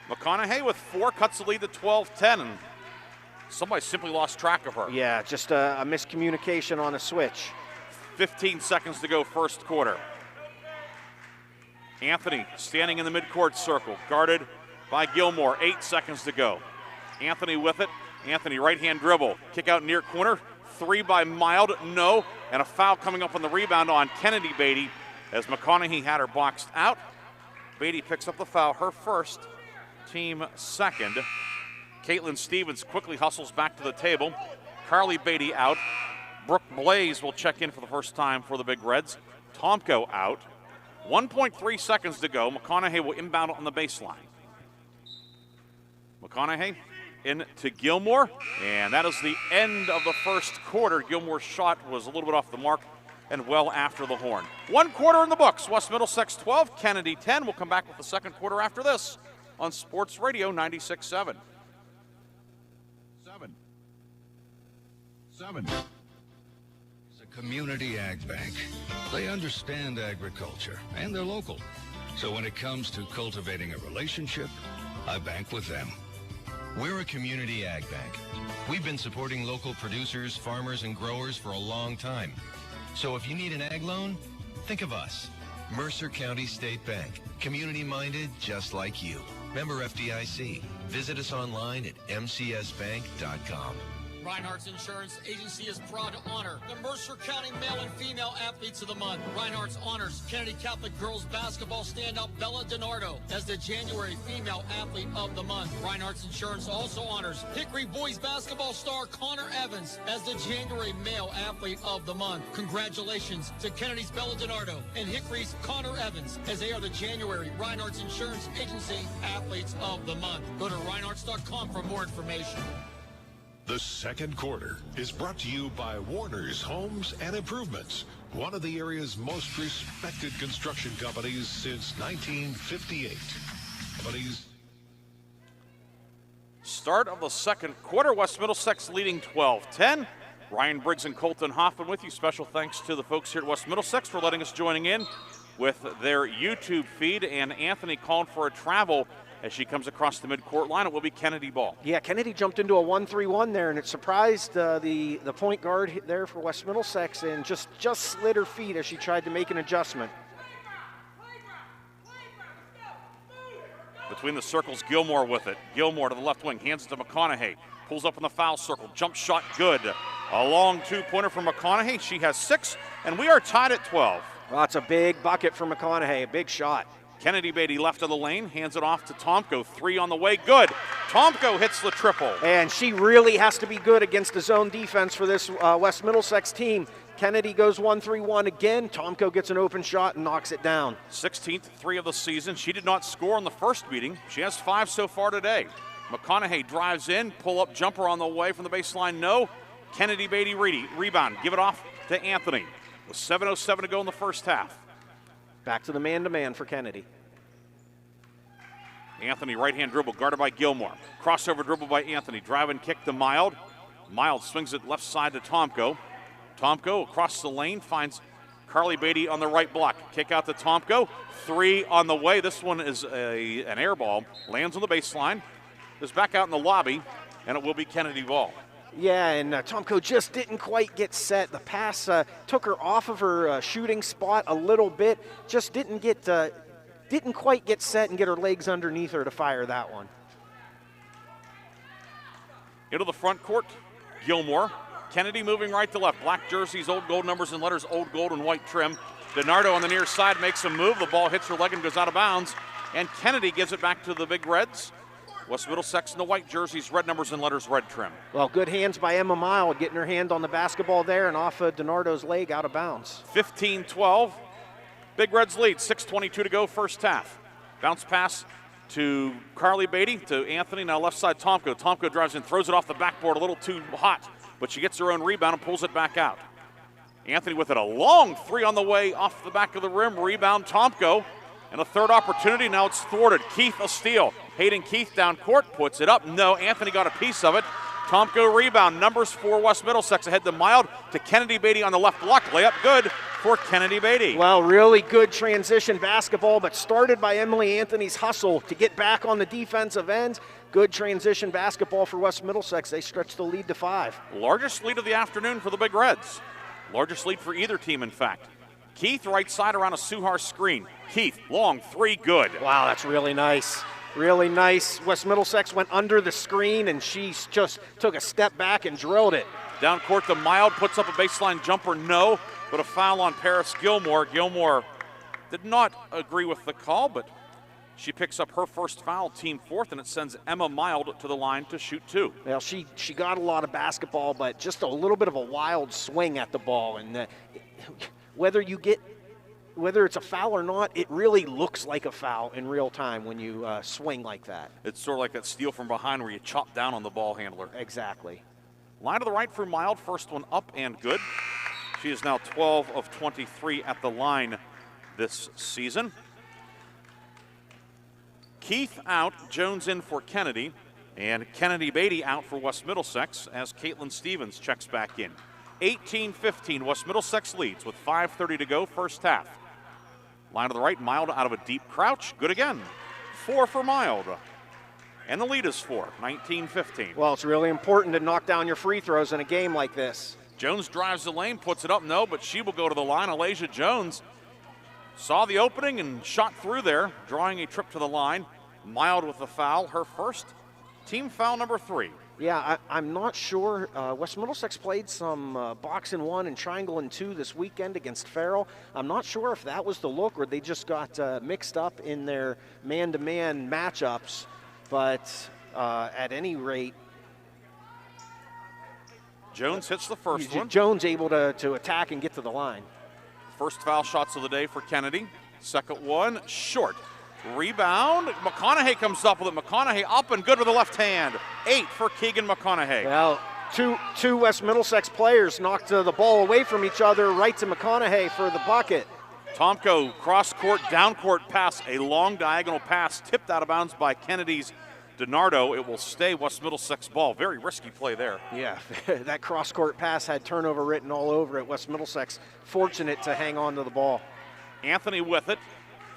McConaughey with 4 cuts the lead to 12-10, and somebody simply lost track of her. Yeah, just a miscommunication on a switch. 15 seconds to go first quarter. Anthony standing in the midcourt circle, guarded by Gilmore. 8 seconds to go. Anthony with it. Anthony right-hand dribble. Kick out near corner. 3 by Mild, no. And a foul coming up on the rebound on Kennedy Beatty as McConaughey had her boxed out. Beatty picks up the foul, her first, team second. Caitlin Stevens quickly hustles back to the table. Carly Beatty out. Brooke Blaze will check in for the first time for the Big Reds. Tomko out. 1.3 seconds to go. McConaughey will inbound on the baseline. McConaughey in to Gilmore, and that is the end of the first quarter. Gilmore's shot was a little bit off the mark and well after the horn. 1 quarter in the books. West Middlesex 12, Kennedy 10. We'll come back with the second quarter after this on Sports Radio 96.7. 7. It's a community ag bank. They understand agriculture, and they're local. So when it comes to cultivating a relationship, I bank with them. We're a community ag bank. We've been supporting local producers, farmers, and growers for a long time. So if you need an ag loan, think of us. Mercer County State Bank. Community-minded just like you. Member FDIC. Visit us online at mcsbank.com. Reinhardt's Insurance Agency is proud to honor the Mercer County Male and Female Athletes of the Month. Reinhardt's honors Kennedy Catholic Girls Basketball standout Bella DiNardo as the January Female Athlete of the Month. Reinhardt's Insurance also honors Hickory Boys Basketball star Connor Evans as the January Male Athlete of the Month. Congratulations to Kennedy's Bella DiNardo and Hickory's Connor Evans as they are the January Reinhardt's Insurance Agency Athletes of the Month. Go to reinhardts.com for more information. The second quarter is brought to you by Warner's Homes and Improvements, one of the area's most respected construction companies since 1958. Start of the second quarter, West Middlesex leading 12-10. Ryan Briggs and Colton Hoffman with you. Special thanks to the folks here at West Middlesex for letting us joining in with their YouTube feed. And Anthony called for a travel as she comes across the midcourt line. It will be Kennedy ball. Yeah, Kennedy jumped into a 1-3-1 there, and it surprised the point guard there for West Middlesex, and just slid her feet as she tried to make an adjustment. Between the circles, Gilmore with it. Gilmore to the left wing, hands it to McConaughey. Pulls up in the foul circle, jump shot good. A long two-pointer from McConaughey. She has 6, and we are tied at 12. Well, that's a big bucket for McConaughey, a big shot. Kennedy Beatty left of the lane, hands it off to Tomko. 3 on the way, good. Tomko hits the triple. And she really has to be good against the zone defense for this West Middlesex team. Kennedy goes 1-3-1 again. Tomko gets an open shot and knocks it down. 16th 3 of the season. She did not score in the first meeting. She has 5 so far today. McConaughey drives in, pull-up jumper on the way from the baseline, no. Kennedy Beatty rebound. Give it off to Anthony with 7:07 to go in the first half. Back to the man-to-man for Kennedy. Anthony, right-hand dribble, guarded by Gilmore. Crossover dribble by Anthony. Drive and kick to Mild. Mild swings it left side to Tomko. Tomko across the lane finds Carly Beatty on the right block. Kick out to Tomko. 3 on the way. This one is an air ball. Lands on the baseline. Is back out in the lobby, and it will be Kennedy ball. Yeah, and Tomko just didn't quite get set. The pass took her off of her shooting spot a little bit. Just didn't quite get set and get her legs underneath her to fire that one. Into the front court, Gilmore. Kennedy moving right to left. Black jerseys, old gold numbers and letters, old gold and white trim. DiNardo on the near side makes a move. The ball hits her leg and goes out of bounds. And Kennedy gives it back to the Big Reds. West Middlesex in the white jerseys, red numbers and letters, red trim. Well, good hands by Emma Mild, getting her hand on the basketball there and off of DiNardo's leg out of bounds. 15-12. Big Reds lead, 6:22 to go, first half. Bounce pass to Carly Beatty, to Anthony, now left side Tomko. Tomko drives in, throws it off the backboard, a little too hot, but she gets her own rebound and pulls it back out. Anthony with it, a long 3 on the way off the back of the rim, rebound Tomko, and a third opportunity, now it's thwarted. Keith a steal. Hayden Keith down court, puts it up. No, Anthony got a piece of it. Tomko rebound, numbers for West Middlesex ahead to Mild, to Kennedy Beatty on the left block. Layup good for Kennedy Beatty. Well, really good transition basketball, but started by Emily Anthony's hustle to get back on the defensive end. Good transition basketball for West Middlesex. They stretch the lead to 5. Largest lead of the afternoon for the Big Reds. Largest lead for either team, in fact. Keith right side around a Suhar screen. Keith, long 3, good. Wow, that's really nice. Really nice. West Middlesex went under the screen, and she just took a step back and drilled it. Down court to Mild, puts up a baseline jumper, no, but a foul on Paris Gilmore. Gilmore did not agree with the call, but she picks up her first foul, team 4th, and it sends Emma Mild to the line to shoot 2. Well, she got a lot of basketball, but just a little bit of a wild swing at the ball, and whether it's a foul or not, it really looks like a foul in real time when you swing like that. It's sort of like that steal from behind where you chop down on the ball handler. Exactly. Line to the right for Mild, first one up and good. She is now 12 of 23 at the line this season. Keith out, Jones in for Kennedy, and Kennedy Beatty out for West Middlesex as Caitlin Stevens checks back in. 18-15, West Middlesex leads with 5:30 to go, first half. Line to the right, Mild out of a deep crouch, good again. 4 for Mild, and the lead is 4, 19-15. Well, it's really important to knock down your free throws in a game like this. Jones drives the lane, puts it up, no, but she will go to the line. Alasia Jones saw the opening and shot through there, drawing a trip to the line. Mild with the foul, her first, team foul number 3. Yeah, I'm not sure. West Middlesex played some box and 1 and triangle and 2 this weekend against Farrell. I'm not sure if that was the look or they just got mixed up in their man-to-man matchups. But at any rate, Jones hits the first one. Jones able to attack and get to the line. First foul shots of the day for Kennedy. Second one, short. Rebound, McConaughey comes up with it. McConaughey up and good with the left hand. 8 for Keegan Mcconaughey. Well, two West Middlesex players knocked the ball away from each other, right to McConaughey for the bucket. Tomko, cross-court, down-court pass, a long diagonal pass, tipped out of bounds by Kennedy's DiNardo. It will stay West Middlesex ball. Very risky play there. Yeah, that cross-court pass had turnover written all over it. West Middlesex fortunate to hang on to the ball. Anthony with it.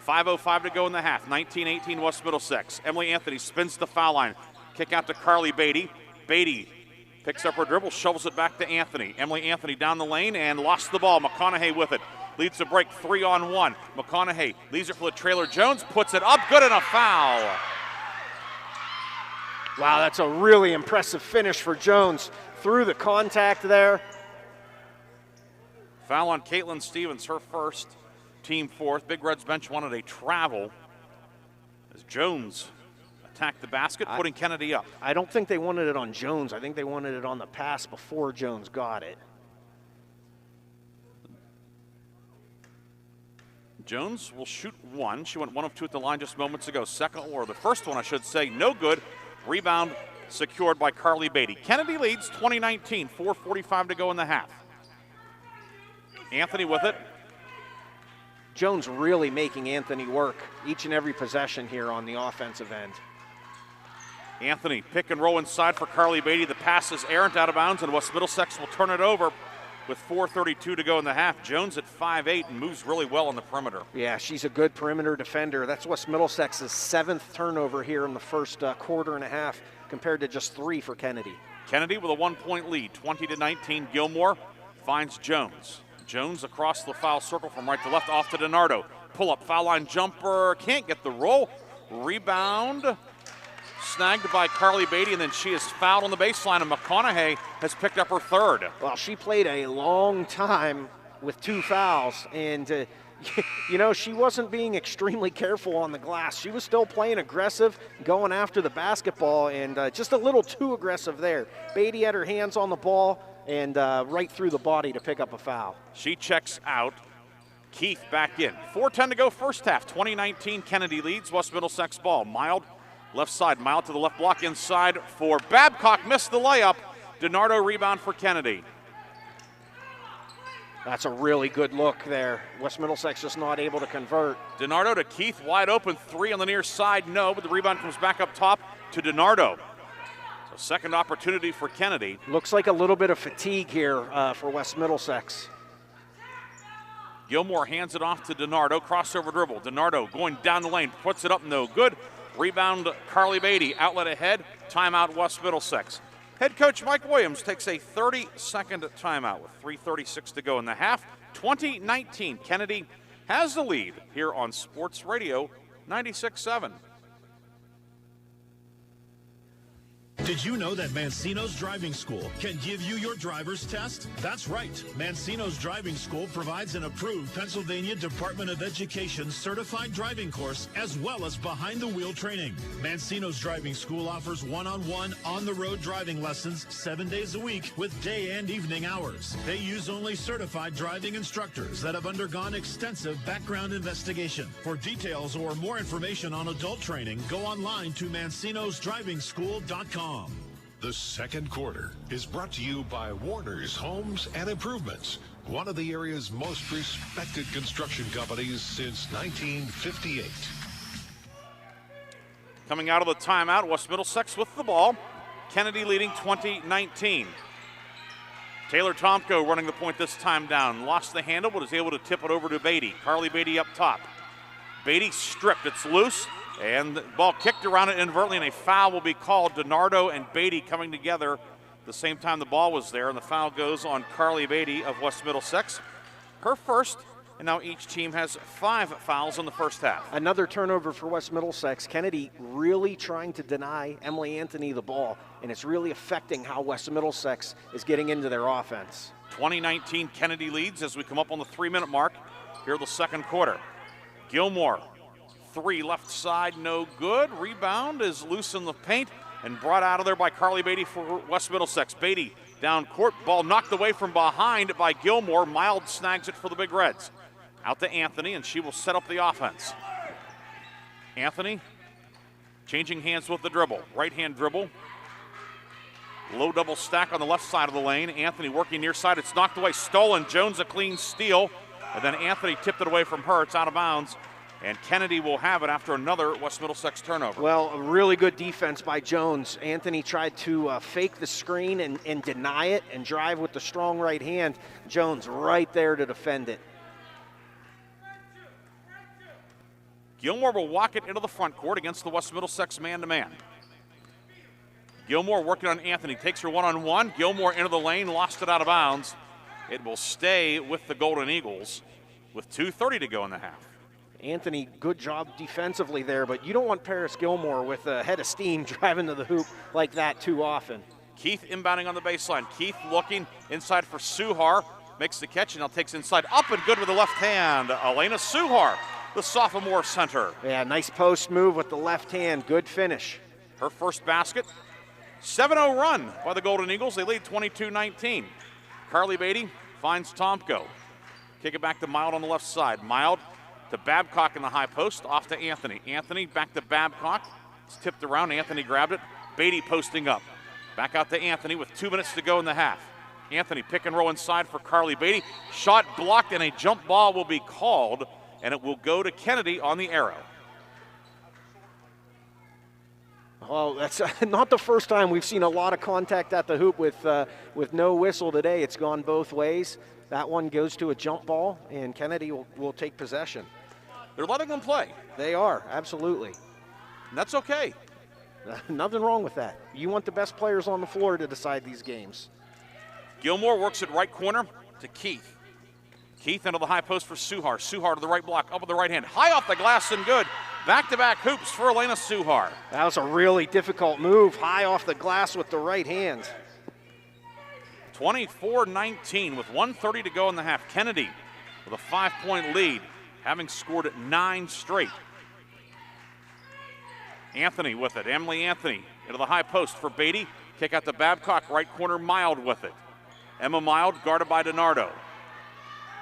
5:05 to go in the half. 19-18 West Middlesex. Emily Anthony spins the foul line. Kick out to Carly Beatty. Beatty picks up her dribble, shovels it back to Anthony. Emily Anthony down the lane and lost the ball. McConaughey with it. Leads the break 3-on-1. McConaughey leaves it for the trailer. Jones puts it up. Good and a foul. Wow, that's a really impressive finish for Jones. Through the contact there. Foul on Caitlin Stevens, her first. Team 4th. Big Reds bench wanted a travel as Jones attacked the basket, putting Kennedy up. I don't think they wanted it on Jones. I think they wanted it on the pass before Jones got it. Jones will shoot 1. She went 1 of 2 at the line just moments ago. Second, or the first one, I should say, no good. Rebound secured by Carly Beatty. Kennedy leads 20-19, 4:45 to go in the half. Anthony with it. Jones really making Anthony work each and every possession here on the offensive end. Anthony pick and roll inside for Carly Beatty. The pass is errant, out of bounds, and West Middlesex will turn it over with 4:32 to go in the half. Jones at 5'8" and moves really well on the perimeter. Yeah, she's a good perimeter defender. That's West Middlesex's 7th turnover here in the first quarter and a half, compared to just 3 for Kennedy. Kennedy with a 1-point lead, 20-19. Gilmore finds Jones. Jones across the foul circle from right to left, off to DiNardo. Pull up, foul line jumper, can't get the roll. Rebound snagged by Carly Beatty, and then she is fouled on the baseline, and McConaughey has picked up her 3rd. Well, she played a long time with 2 fouls, and you know, she wasn't being extremely careful on the glass. She was still playing aggressive, going after the basketball, and just a little too aggressive there. Beatty had her hands on the ball and right through the body to pick up a foul. She checks out. Keith back in. 4:10 to go first half. 20-19, Kennedy leads. West Middlesex ball. Mild left side. Mild to the left block inside for Babcock. Missed the layup. DiNardo rebound for Kennedy. That's a really good look there. West Middlesex just not able to convert. DiNardo to Keith, wide open 3 on the near side. No, but the rebound comes back up top to DiNardo. So second opportunity for Kennedy. Looks like a little bit of fatigue here for West Middlesex. Gilmore hands it off to DiNardo. Crossover dribble. DiNardo going down the lane. Puts it up, no good. Rebound Carly Beatty. Outlet ahead. Timeout West Middlesex. Head coach Mike Williams takes a 30-second timeout with 3:36 to go in the half. 20-19. Kennedy has the lead here on Sports Radio 96.7. Did you know that Mancino's Driving School can give you your driver's test? That's right. Mancino's Driving School provides an approved Pennsylvania Department of Education certified driving course as well as behind-the-wheel training. Mancino's Driving School offers one-on-one, on-the-road driving lessons 7 days a week with day and evening hours. They use only certified driving instructors that have undergone extensive background investigation. For details or more information on adult training, go online to mancinosdrivingschool.com. The second quarter is brought to you by Warner's Homes and Improvements, one of the area's most respected construction companies since 1958. Coming out of the timeout, West Middlesex with the ball. Kennedy leading 20-19. Taylor Tomko running the point this time down. Lost the handle, but is able to tip it over to Beatty. Carly Beatty up top. Beatty stripped, it's loose. And the ball kicked around it inadvertently, and a foul will be called. DiNardo and Beatty coming together at the same time the ball was there, and the foul goes on Carly Beatty of West Middlesex. Her first, and now each team has 5 fouls in the first half. Another turnover for West Middlesex. Kennedy really trying to deny Emily Anthony the ball, and it's really affecting how West Middlesex is getting into their offense. 20-19, Kennedy leads as we come up on the 3-minute mark here in the second quarter. Gilmore. 3 left side, no good. Rebound is loose in the paint and brought out of there by Carly Beatty for West Middlesex. Beatty down court, ball knocked away from behind by Gilmore. Mild snags it for the Big Reds. Out to Anthony, and she will set up the offense. Anthony changing hands with the dribble. Right-hand dribble. Low double stack on the left side of the lane. Anthony working near side. It's knocked away, stolen. Jones a clean steal. And then Anthony tipped it away from her. It's out of bounds. And Kennedy will have it after another West Middlesex turnover. Well, a really good defense by Jones. Anthony tried to fake the screen and deny it and drive with the strong right hand. Jones right there to defend it. Gilmore will walk it into the front court against the West Middlesex man-to-man. Gilmore working on Anthony, takes her one-on-one. Gilmore into the lane, lost it out of bounds. It will stay with the Golden Eagles with 2:30 to go in the half. Anthony, good job defensively there, but you don't want Paris Gilmore with a head of steam driving to the hoop like that too often. Keith inbounding on the baseline. Keith looking inside for Suhar. Makes the catch and now takes inside. Up and good with the left hand. Elena Suhar, the sophomore center. Yeah, nice post move with the left hand. Good finish. Her first basket. 7-0 run by the Golden Eagles. They lead 22-19. Carly Beatty finds Tomko. Kick it back to Mild on the left side. Mild to Babcock in the high post, off to Anthony. Anthony back to Babcock. It's tipped around. Anthony grabbed it. Beatty posting up. Back out to Anthony with 2 minutes to go in the half. Anthony pick and roll inside for Carly Beatty. Shot blocked and a jump ball will be called, and it will go to Kennedy on the arrow. Well, that's not the first time we've seen a lot of contact at the hoop with no whistle today. It's gone both ways. That one goes to a jump ball, and Kennedy will take possession. They're letting them play. They are, absolutely. And that's okay. Nothing wrong with that. You want the best players on the floor to decide these games. Gilmore works it right corner to Keith. Keith into the high post for Suhar. Suhar to the right block, up with the right hand. High off the glass and good. Back-to-back hoops for Elena Suhar. That was a really difficult move. High off the glass with the right hand. 24-19 with 1:30 to go in the half. Kennedy with a 5-point lead, having scored 9 straight. Anthony with it. Emily Anthony into the high post for Beatty. Kick out to Babcock, right corner, Mild with it. Emma Mild guarded by DiNardo.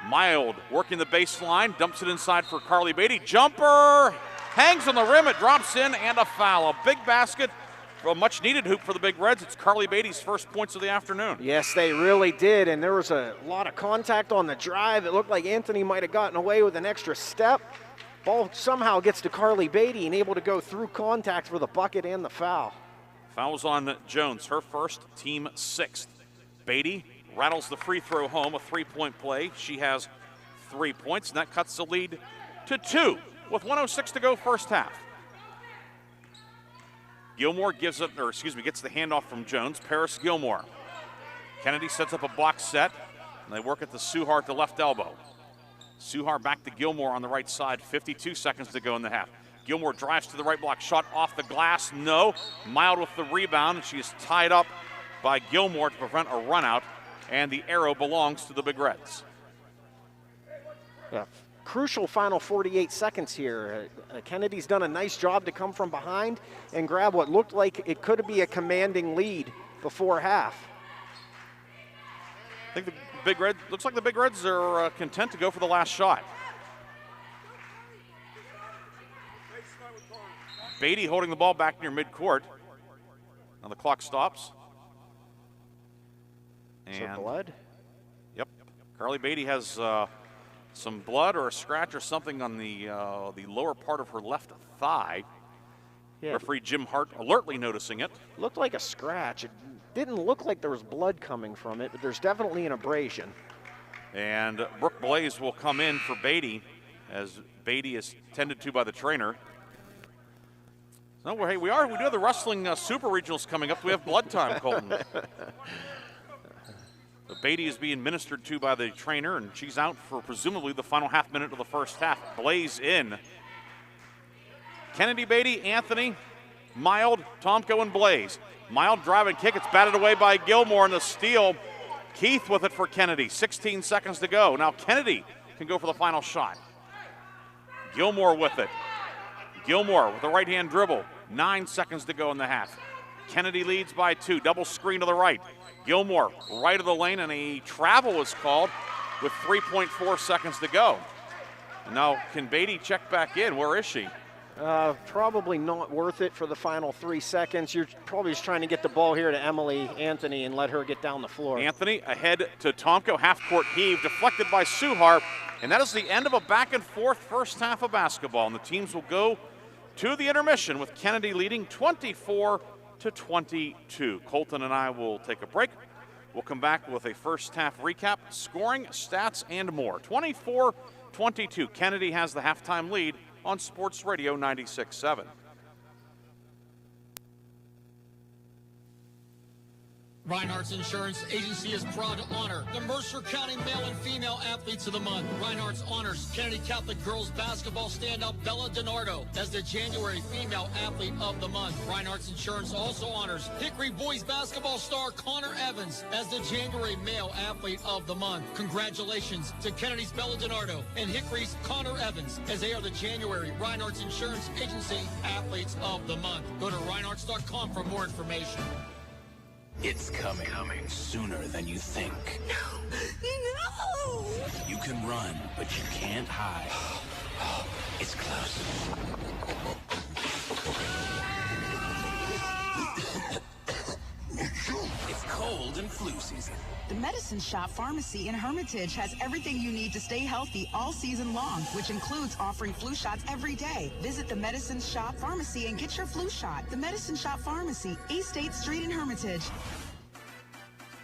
Mild working the baseline, dumps it inside for Carly Beatty. Jumper, hangs on the rim, it drops in, and a foul. A big basket, a much needed hoop for the Big Reds. It's Carly Beatty's first points of the afternoon. Yes, they really did, and there was a lot of contact on the drive. It looked like Anthony might have gotten away with an extra step. Ball somehow gets to Carly Beatty and able to go through contact for the bucket and the foul. Fouls on Jones, her first, team 6th. Beatty rattles the free throw home, a 3-point play. She has 3 points, and that cuts the lead to 2 with 1:06 to go first half. Gilmore gets the handoff from Jones. Paris Gilmore. Kennedy sets up a box set, and they work at the Suhar at the left elbow. Suhar back to Gilmore on the right side, 52 seconds to go in the half. Gilmore drives to the right block, shot off the glass, no. Mild with the rebound, and she is tied up by Gilmore to prevent a run out, and the arrow belongs to the Big Reds. Yeah, crucial final 48 seconds here. Kennedy's done a nice job to come from behind and grab what looked like it could be a commanding lead before half. I think looks like the Big Reds are content to go for the last shot. Beatty holding the ball back near midcourt. Now the clock stops. And blood? Yep. Carly Beatty has some blood or a scratch or something on the lower part of her left thigh. Yeah. Referee Jim Hart alertly noticing it. Looked like a scratch. It didn't look like there was blood coming from it, but there's definitely an abrasion. And Brooke Blaze will come in for Beatty, as Beatty is tended to by the trainer. So, hey, we do have the wrestling super regionals coming up. We have blood time, Colton. Beatty is being ministered to by the trainer, and she's out for presumably the final half minute of the first half. Blaze in. Kennedy, Beatty, Anthony, Mild, Tomko, and Blaze. Mild drive and kick. It's batted away by Gilmore, and the steal. Keith with it for Kennedy. 16 seconds to go. Now Kennedy can go for the final shot. Gilmore with it. Gilmore with the right-hand dribble. 9 seconds to go in the half. Kennedy leads by 2. Double screen to the right. Gilmore right of the lane, and a travel is called with 3.4 seconds to go. Now, can Beatty check back in? Where is she? Probably not worth it for the final 3 seconds. You're probably just trying to get the ball here to Emily Anthony and let her get down the floor. Anthony ahead to Tomko, half-court heave, deflected by Suhar, and that is the end of a back-and-forth first half of basketball, and the teams will go to the intermission with Kennedy leading 24-22. Colton and I will take a break. We'll come back with a first half recap, scoring, stats, and more. 24-22. Kennedy has the halftime lead on Sports Radio 96.7. Reinhardt's Insurance Agency is proud to honor the Mercer County Male and Female Athletes of the Month. Reinhardt's honors Kennedy Catholic Girls Basketball standout Bella DiNardo as the January Female Athlete of the Month. Reinhardt's Insurance also honors Hickory Boys Basketball star Connor Evans as the January Male Athlete of the Month. Congratulations to Kennedy's Bella DiNardo and Hickory's Connor Evans as they are the January Reinhardt's Insurance Agency Athletes of the Month. Go to Reinhardt's.com for more information. It's coming sooner than you think. No! You can run, but you can't hide. It's close. flu season. The Medicine Shop Pharmacy in Hermitage has everything you need to stay healthy all season long, which includes offering flu shots every day. Visit the Medicine Shop Pharmacy and get your flu shot. The Medicine Shop Pharmacy, East State Street in Hermitage.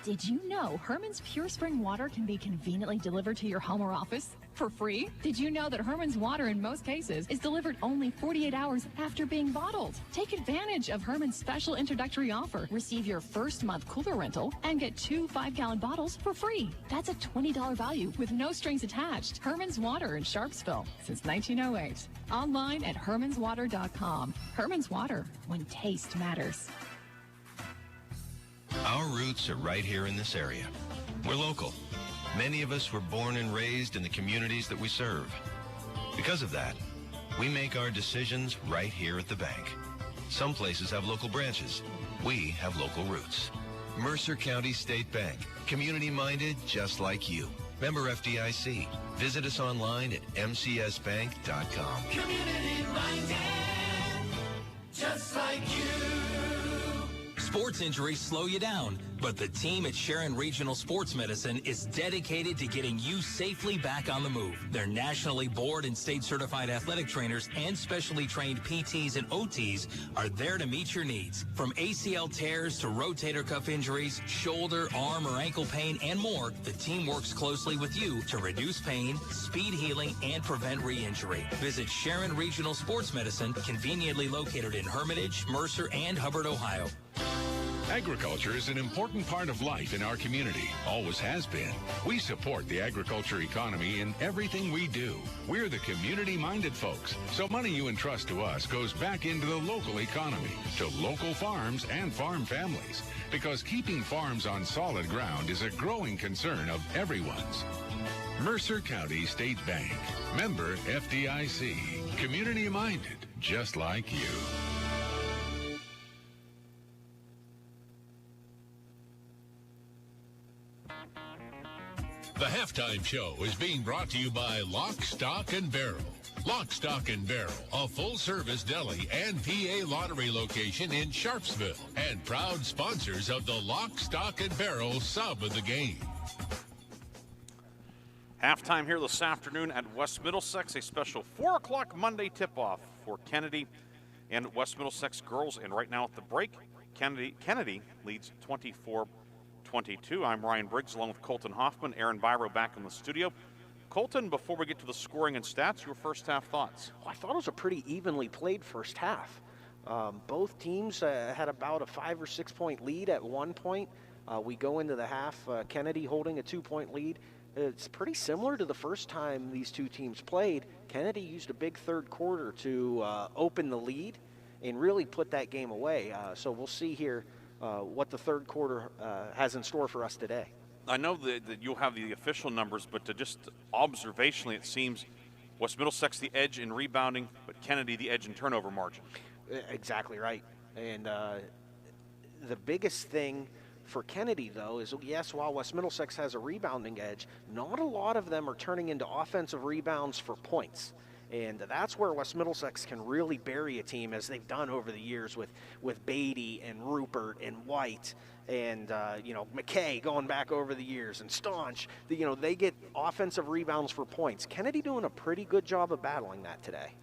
Did you know Herman's Pure Spring Water can be conveniently delivered to your home or office for free? Did you know that Herman's Water in most cases is delivered only 48 hours after being bottled? Take advantage of Herman's special introductory offer. Receive your first month cooler rental and get 2 5-gallon bottles for free. That's a $20 value with no strings attached. Herman's Water in Sharpsville since 1908. Online at hermanswater.com. Herman's Water, when taste matters. Our roots are right here in this area. We're local. Many of us were born and raised in the communities that we serve. Because of that, we make our decisions right here at the bank. Some places have local branches. We have local roots. Mercer County State Bank. Community-minded just like you. Member FDIC. Visit us online at mcsbank.com. Community-minded, just like you. Sports injuries slow you down, but the team at Sharon Regional Sports Medicine is dedicated to getting you safely back on the move. Their nationally board and state certified athletic trainers and specially trained PTs and OTs are there to meet your needs. From ACL tears to rotator cuff injuries, shoulder, arm, or ankle pain, and more, the team works closely with you to reduce pain, speed healing, and prevent re-injury. Visit Sharon Regional Sports Medicine, conveniently located in Hermitage, Mercer, and Hubbard, Ohio. Agriculture is an important part of life in our community, always has been. We support the agriculture economy in everything we do. We're the community-minded folks, so money you entrust to us goes back into the local economy, to local farms and farm families, because keeping farms on solid ground is a growing concern of everyone's. Mercer County State Bank, member FDIC, community-minded just like you. The Halftime Show is being brought to you by Lock, Stock, and Barrel. Lock, Stock, and Barrel, a full-service deli and PA lottery location in Sharpsville, and proud sponsors of the Lock, Stock, and Barrel sub of the game. Halftime here this afternoon at West Middlesex, a special 4 o'clock Monday tip-off for Kennedy and West Middlesex girls. And right now at the break, Kennedy leads 24-22. I'm Ryan Briggs along with Colton Hoffman, Aaron Byro back in the studio. Colton, before we get to the scoring and stats, your first half thoughts? Well, I thought it was a pretty evenly played first half. Both teams had about a 5 or 6 point lead at one point. We go into the half, Kennedy holding a 2-point lead. It's pretty similar to the first time these two teams played. Kennedy used a big third quarter to open the lead and really put that game away. So we'll see here what the third quarter has in store for us today. I know that you'll have the official numbers, but just observationally, it seems West Middlesex the edge in rebounding, but Kennedy the edge in turnover margin. Exactly right. And the biggest thing for Kennedy, though, is yes, while West Middlesex has a rebounding edge, not a lot of them are turning into offensive rebounds for points. And that's where West Middlesex can really bury a team, as they've done over the years with Beatty and Rupert and White and, McKay going back over the years and Staunch. They get offensive rebounds for points. Kennedy doing a pretty good job of battling that today.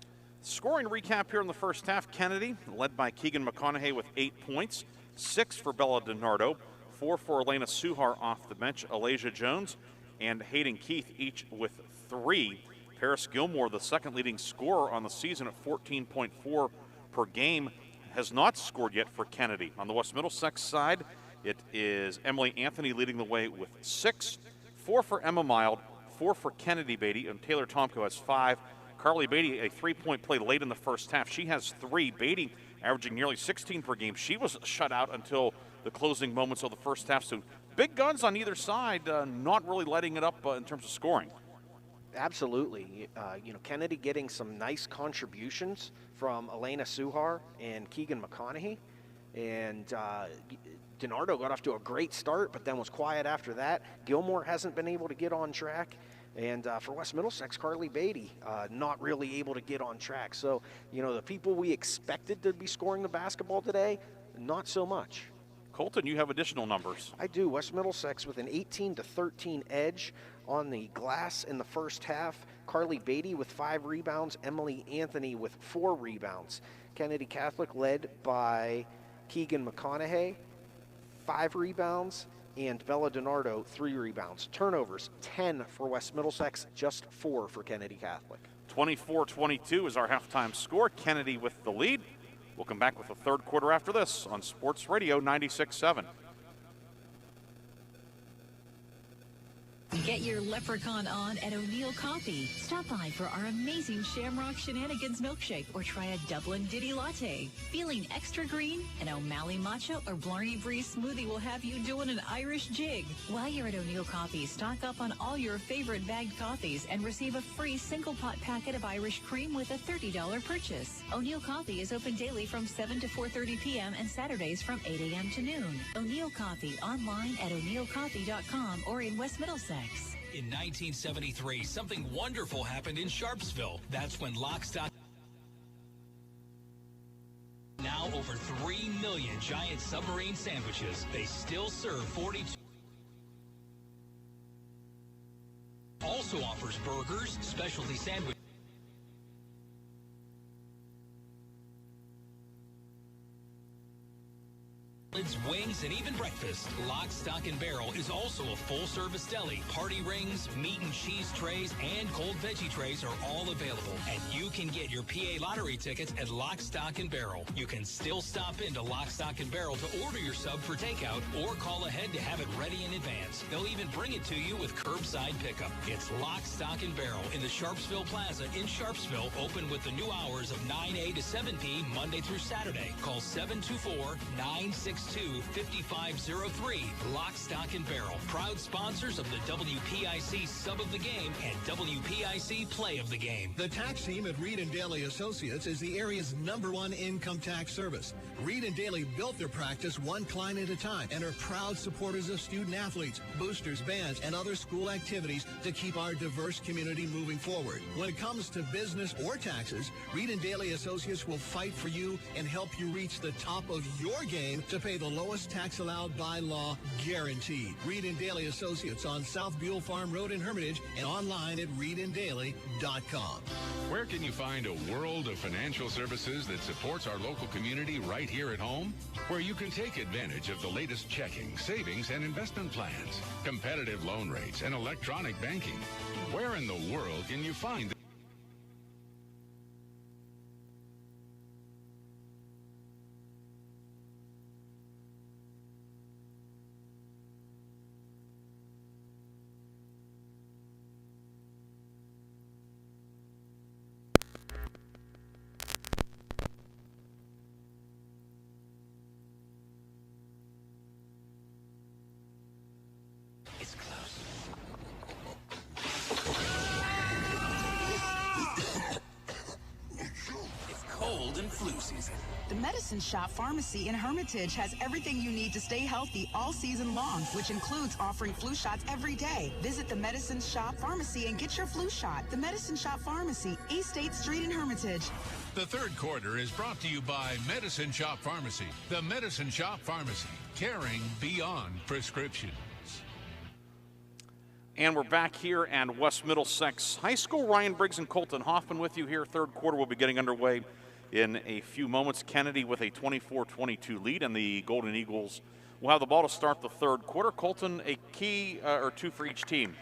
Scoring recap here in the first half, Kennedy led by Keegan Mcconaughey with 8 points, 6 for Bella DiNardo, 4 for Elena Suhar off the bench, Alasia Jones and Hayden Keith each with 3. Paris Gilmore, the second leading scorer on the season at 14.4 per game, has not scored yet for Kennedy. On the West Middlesex side, it is Emily Anthony leading the way with 6, 4 for Emma Mild, 4 for Kennedy Beatty, and Taylor Tomko has 5. Carly Beatty, a 3-point play late in the first half. She has 3. Beatty averaging nearly 16 per game. She was shut out until the closing moments of the first half. So big guns on either side, not really letting it up in terms of scoring. Absolutely. Kennedy getting some nice contributions from Elena Suhar and Keegan Mcconaughey. And DiNardo got off to a great start, but then was quiet after that. Gilmore hasn't been able to get on track. And for West Middlesex, Carly Beatty not really able to get on track. So, the people we expected to be scoring the basketball today, not so much. Colton, you have additional numbers. I do. West Middlesex with an 18-13 edge on the glass in the first half. Carly Beatty with 5 rebounds. Emily Anthony with 4 rebounds. Kennedy Catholic led by Keegan Mcconaughey, 5 rebounds. And Bella DiNardo, 3 rebounds. Turnovers, 10 for West Middlesex, just 4 for Kennedy Catholic. 24-22 is our halftime score. Kennedy with the lead. We'll come back with the third quarter after this on Sports Radio 96.7. Get your leprechaun on at O'Neill Coffee. Stop by for our amazing Shamrock Shenanigans milkshake or try a Dublin Ditty latte. Feeling extra green? An O'Malley matcha or Blarney Breeze smoothie will have you doing an Irish jig. While you're at O'Neill Coffee, stock up on all your favorite bagged coffees and receive a free single pot packet of Irish cream with a $30 purchase. O'Neill Coffee is open daily from 7 to 4:30 p.m. and Saturdays from 8 a.m. to noon. O'Neill Coffee online at o'neillcoffee.com or in West Middlesex. In 1973, something wonderful happened in Sharpsville. That's when Lock, Stock... Now over 3 million giant submarine sandwiches. They still serve 42... Also offers burgers, specialty sandwiches, wings, and even breakfast. Lock, Stock, and Barrel is also a full-service deli. Party rings, meat and cheese trays, and cold veggie trays are all available. And you can get your PA Lottery tickets at Lock, Stock, and Barrel. You can still stop into Lock, Stock, and Barrel to order your sub for takeout or call ahead to have it ready in advance. They'll even bring it to you with curbside pickup. It's Lock, Stock, and Barrel in the Sharpsville Plaza in Sharpsville, open with the new hours of 9 a to 7 p. Monday through Saturday. Call 724-962-5503. Lock, Stock, and Barrel. Proud sponsors of the WPIC Sub of the Game and WPIC Play of the Game. The tax team at Reed & Daly Associates is the area's #1 income tax service. Reed & Daly built their practice one client at a time and are proud supporters of student athletes, boosters, bands, and other school activities to keep our diverse community moving forward. When it comes to business or taxes, Reed & Daly Associates will fight for you and help you reach the top of your game to pay the lowest tax allowed by law, guaranteed. Reed & Daly Associates on South Buell Farm Road in Hermitage and online at reedanddaly.com. Where can you find a world of financial services that supports our local community right here at home? Where you can take advantage of the latest checking, savings, and investment plans, competitive loan rates, and electronic banking. Where in the world can you find The Medicine Shop Pharmacy in Hermitage has everything you need to stay healthy all season long, which includes offering flu shots every day. Visit the Medicine Shop Pharmacy and get your flu shot. The Medicine Shop Pharmacy, East 8th Street in Hermitage. The third quarter is brought to you by Medicine Shop Pharmacy. The Medicine Shop Pharmacy, caring beyond prescriptions. And we're back here at West Middlesex High School. Ryan Briggs and Colton Hoffman with you here. Third quarter will be getting underway in a few moments. Kennedy with a 24-22 lead, and the Golden Eagles will have the ball to start the third quarter. Colton, a key or two for each team.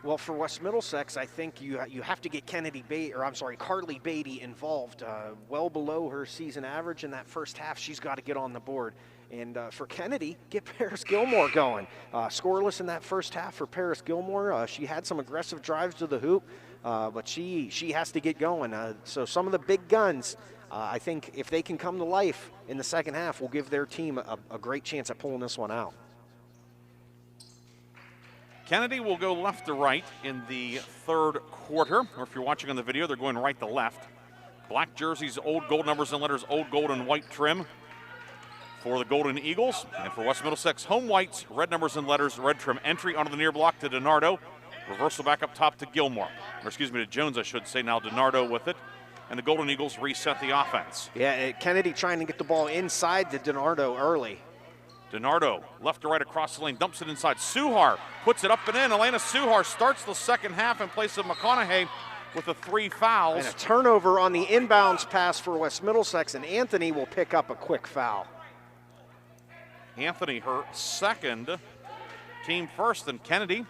Well, for West Middlesex, I think you have to get Carly Beatty involved. Well below her season average in that first half. She's got to get on the board. And for Kennedy, get Paris Gilmore going. Scoreless in that first half for Paris Gilmore. She had some aggressive drives to the hoop, but she has to get going. So some of the big guns, I think if they can come to life in the second half, will give their team a great chance at pulling this one out. Kennedy will go left to right in the third quarter, or if you're watching on the video, they're going right to left. Black jerseys, old gold numbers and letters, old gold and white trim for the Golden Eagles. And for West Middlesex, home whites, red numbers and letters, red trim. Entry onto the near block to DiNardo. Reversal back up top to Gilmore. Or excuse me, to Jones, I should say. Now DiNardo with it. And the Golden Eagles reset the offense. Yeah, Kennedy trying to get the ball inside to DiNardo early. DiNardo, left to right across the lane, dumps it inside. Suhar puts it up and in. Elena Suhar starts the second half in place of McConaughey with the 3 fouls. And a turnover on the inbounds pass for West Middlesex, and Anthony will pick up a quick foul. Anthony, her second, team first, and Kennedy.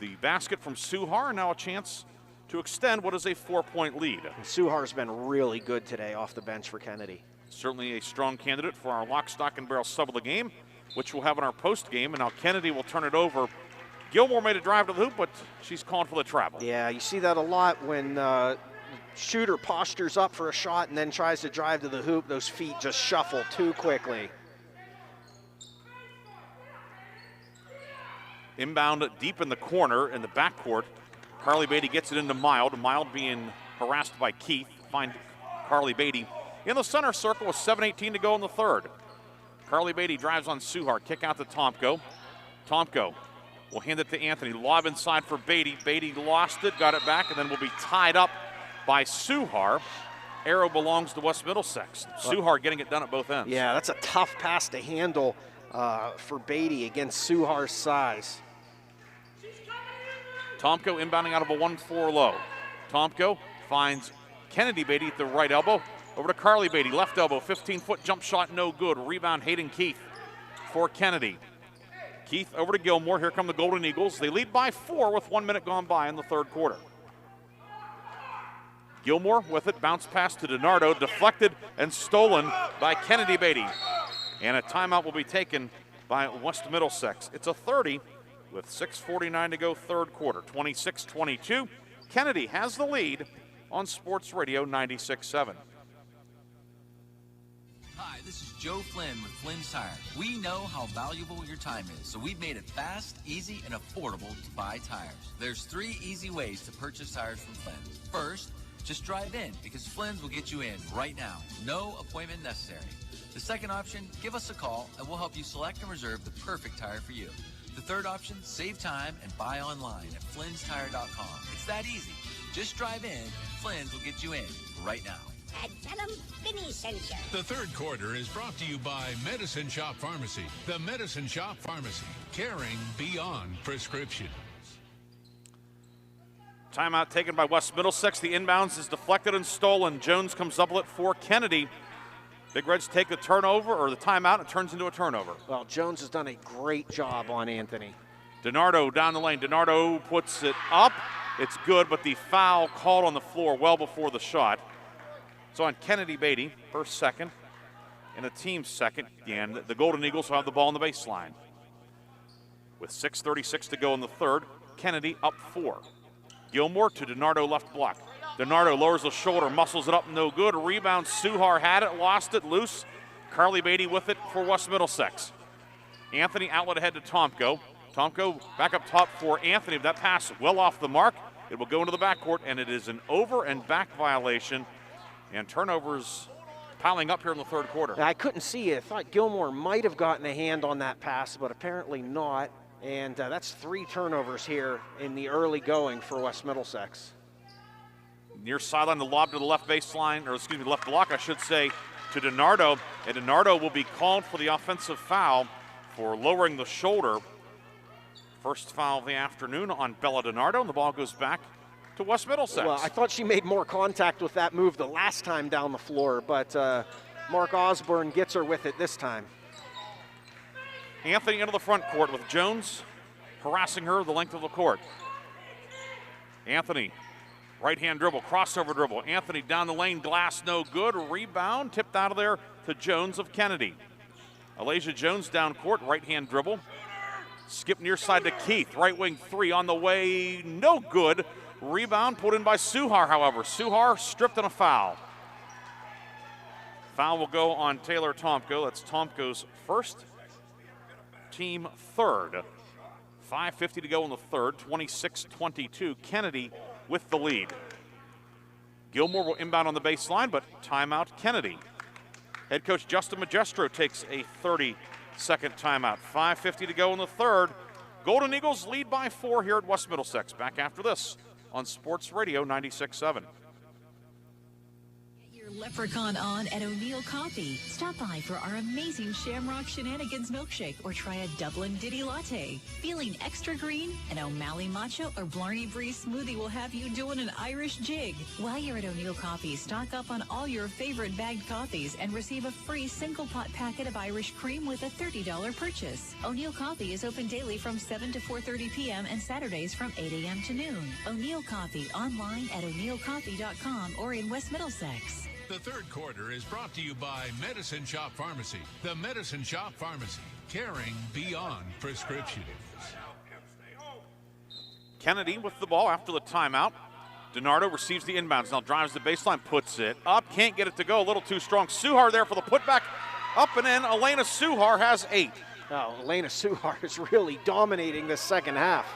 The basket from Suhar, now a chance to extend what is a 4-point lead. And Suhar's been really good today off the bench for Kennedy. Certainly a strong candidate for our lock, stock, and barrel sub of the game, which we'll have in our post game. And now Kennedy will turn it over. Gilmore made a drive to the hoop, but she's calling for the travel. Yeah, you see that a lot when shooter postures up for a shot and then tries to drive to the hoop. Those feet just shuffle too quickly. Inbound deep in the corner in the backcourt. Carly Beatty gets it into Mild. Mild being harassed by Keith. Find Carly Beatty in the center circle with 7:18 to go in the third. Carly Beatty drives on Suhar. Kick out to Tomko. Tomko will hand it to Anthony. Lob inside for Beatty. Beatty lost it, got it back, and then will be tied up by Suhar. Arrow belongs to West Middlesex. Suhar getting it done at both ends. Yeah, that's a tough pass to handle for Beatty against Suhar's size. Tomko inbounding out of a 1-4 low. Tomko finds Kennedy Beatty at the right elbow. Over to Carly Beatty, left elbow, 15-foot jump shot, no good. Rebound, Hayden Keith for Kennedy. Keith over to Gilmore. Here come the Golden Eagles. They lead by 4 with 1 minute gone by in the third quarter. Gilmore with it, bounce pass to DiNardo, deflected and stolen by Kennedy Beatty. And a timeout will be taken by West Middlesex. It's a 30 with 6:49 to go third quarter, 26-22. Kennedy has the lead on Sports Radio 96.7. Hi, this is Joe Flynn with Flynn's Tire. We know how valuable your time is, so we've made it fast, easy, and affordable to buy tires. There's 3 easy ways to purchase tires from Flynn's. First, just drive in, because Flynn's will get you in right now. No appointment necessary. The second option, give us a call, and we'll help you select and reserve the perfect tire for you. The third option, save time and buy online at flynnstire.com. It's that easy. Just drive in, and Flynn's will get you in right now. Tell them Vinny sent you. The third quarter is brought to you by Medicine Shop Pharmacy. The Medicine Shop Pharmacy, caring beyond prescription. Timeout taken by West Middlesex. The inbounds is deflected and stolen. Jones comes up with it for Kennedy. Big Reds take the turnover, or the timeout, and it turns into a turnover. Well, Jones has done a great job on Anthony. DiNardo down the lane. DiNardo puts it up. It's good, but the foul called on the floor well before the shot. So on Kennedy Beatty, her second, and the team's second. And the Golden Eagles will have the ball on the baseline. With 6:36 to go in the third, Kennedy up 4. Gilmore to DiNardo left block. DiNardo lowers the shoulder, muscles it up, no good. Rebound, Suhar had it, lost it, loose. Carly Beatty with it for West Middlesex. Anthony outlet ahead to Tomko. Tomko back up top for Anthony. That pass well off the mark. It will go into the backcourt, and it is an over and back violation. And turnovers piling up here in the third quarter. I couldn't see it. I thought Gilmore might have gotten a hand on that pass, but apparently not. And that's 3 turnovers here in the early going for West Middlesex. Near sideline, the lob to the left baseline, or excuse me, left block, I should say, to DiNardo. And DiNardo will be called for the offensive foul for lowering the shoulder. First foul of the afternoon on Bella DiNardo, and the ball goes back to West Middlesex. Well, I thought she made more contact with that move the last time down the floor, but Mark Osborne gets her with it this time. Anthony into the front court with Jones harassing her the length of the court. Anthony, right-hand dribble, crossover dribble. Anthony down the lane, glass no good. Rebound, tipped out of there to Jones of Kennedy. Alasia Jones down court, right-hand dribble. Skip near side to Keith, right wing 3 on the way, no good. Rebound put in by Suhar, however. Suhar stripped and a foul. Foul will go on Taylor Tomko. That's Tomko's first, team third. 5:50 to go in the third, 26-22. Kennedy with the lead. Gilmore will inbound on the baseline, but timeout Kennedy. Head coach Justin Magestro takes a 30-second timeout. 5:50 to go in the third. Golden Eagles lead by 4 here at West Middlesex. Back after this on Sports Radio 96.7. Your Leprechaun on at O'Neill Coffee. Stop by for our amazing Shamrock Shenanigans milkshake or try a Dublin Ditty latte. Feeling extra green? An O'Malley matcha or Blarney Breeze smoothie will have you doing an Irish jig. While you're at O'Neill Coffee, stock up on all your favorite bagged coffees and receive a free single pot packet of Irish cream with a $30 purchase. O'Neill Coffee is open daily from 7 to 4:30 p.m. and Saturdays from 8 a.m. to noon. O'Neill Coffee online at o'neillcoffee.com or in West Middlesex. The third quarter is brought to you by Medicine Shop Pharmacy. The Medicine Shop Pharmacy, caring beyond prescriptions. Kennedy with the ball after the timeout. DiNardo receives the inbounds, now drives the baseline, puts it up, can't get it to go, a little too strong. Suhar there for the putback, up and in. Elena Suhar has 8. Oh, Elena Suhar is really dominating this second half.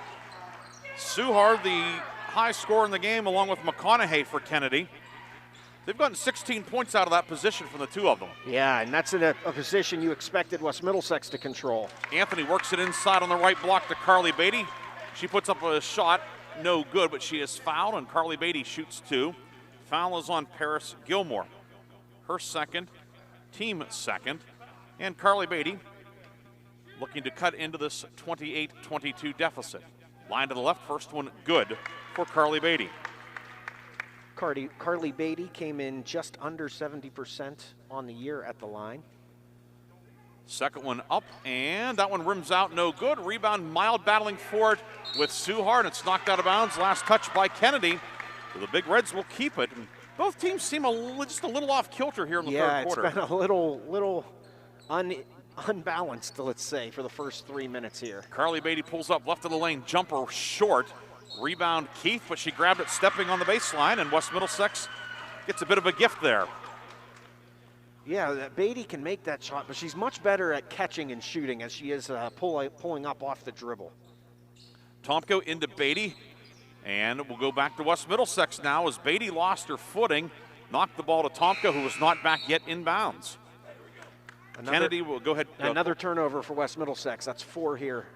Suhar, the high scorer in the game, along with McConaughey for Kennedy. They've gotten 16 points out of that position from the two of them. Yeah, and that's in a position you expected West Middlesex to control. Anthony works it inside on the right block to Carly Beatty. She puts up a shot, no good, but she is fouled, and Carly Beatty shoots 2. Foul is on Paris Gilmore. Her second, team second, and Carly Beatty looking to cut into this 28-22 deficit. Line to the left, first one good for Carly Beatty. Carly Beatty came in just under 70% on the year at the line. Second one up, and that one rims out, no good. Rebound, Mild battling for it with Suhar, and it's knocked out of bounds. Last touch by Kennedy. So the Big Reds will keep it. And both teams seem just a little off kilter here in the third quarter. Yeah, it's been a little unbalanced, let's say, for the first 3 minutes here. Carly Beatty pulls up left of the lane, jumper short. Rebound Keith, but she grabbed it stepping on the baseline, and West Middlesex gets a bit of a gift there. Yeah, Beatty can make that shot, but she's much better at catching and shooting as she is pulling up off the dribble. Tomko into Beatty, and we'll go back to West Middlesex now as Beatty lost her footing, knocked the ball to Tomko, who was not back yet in bounds. Kennedy will go ahead. Another turnover for West Middlesex. That's 4 here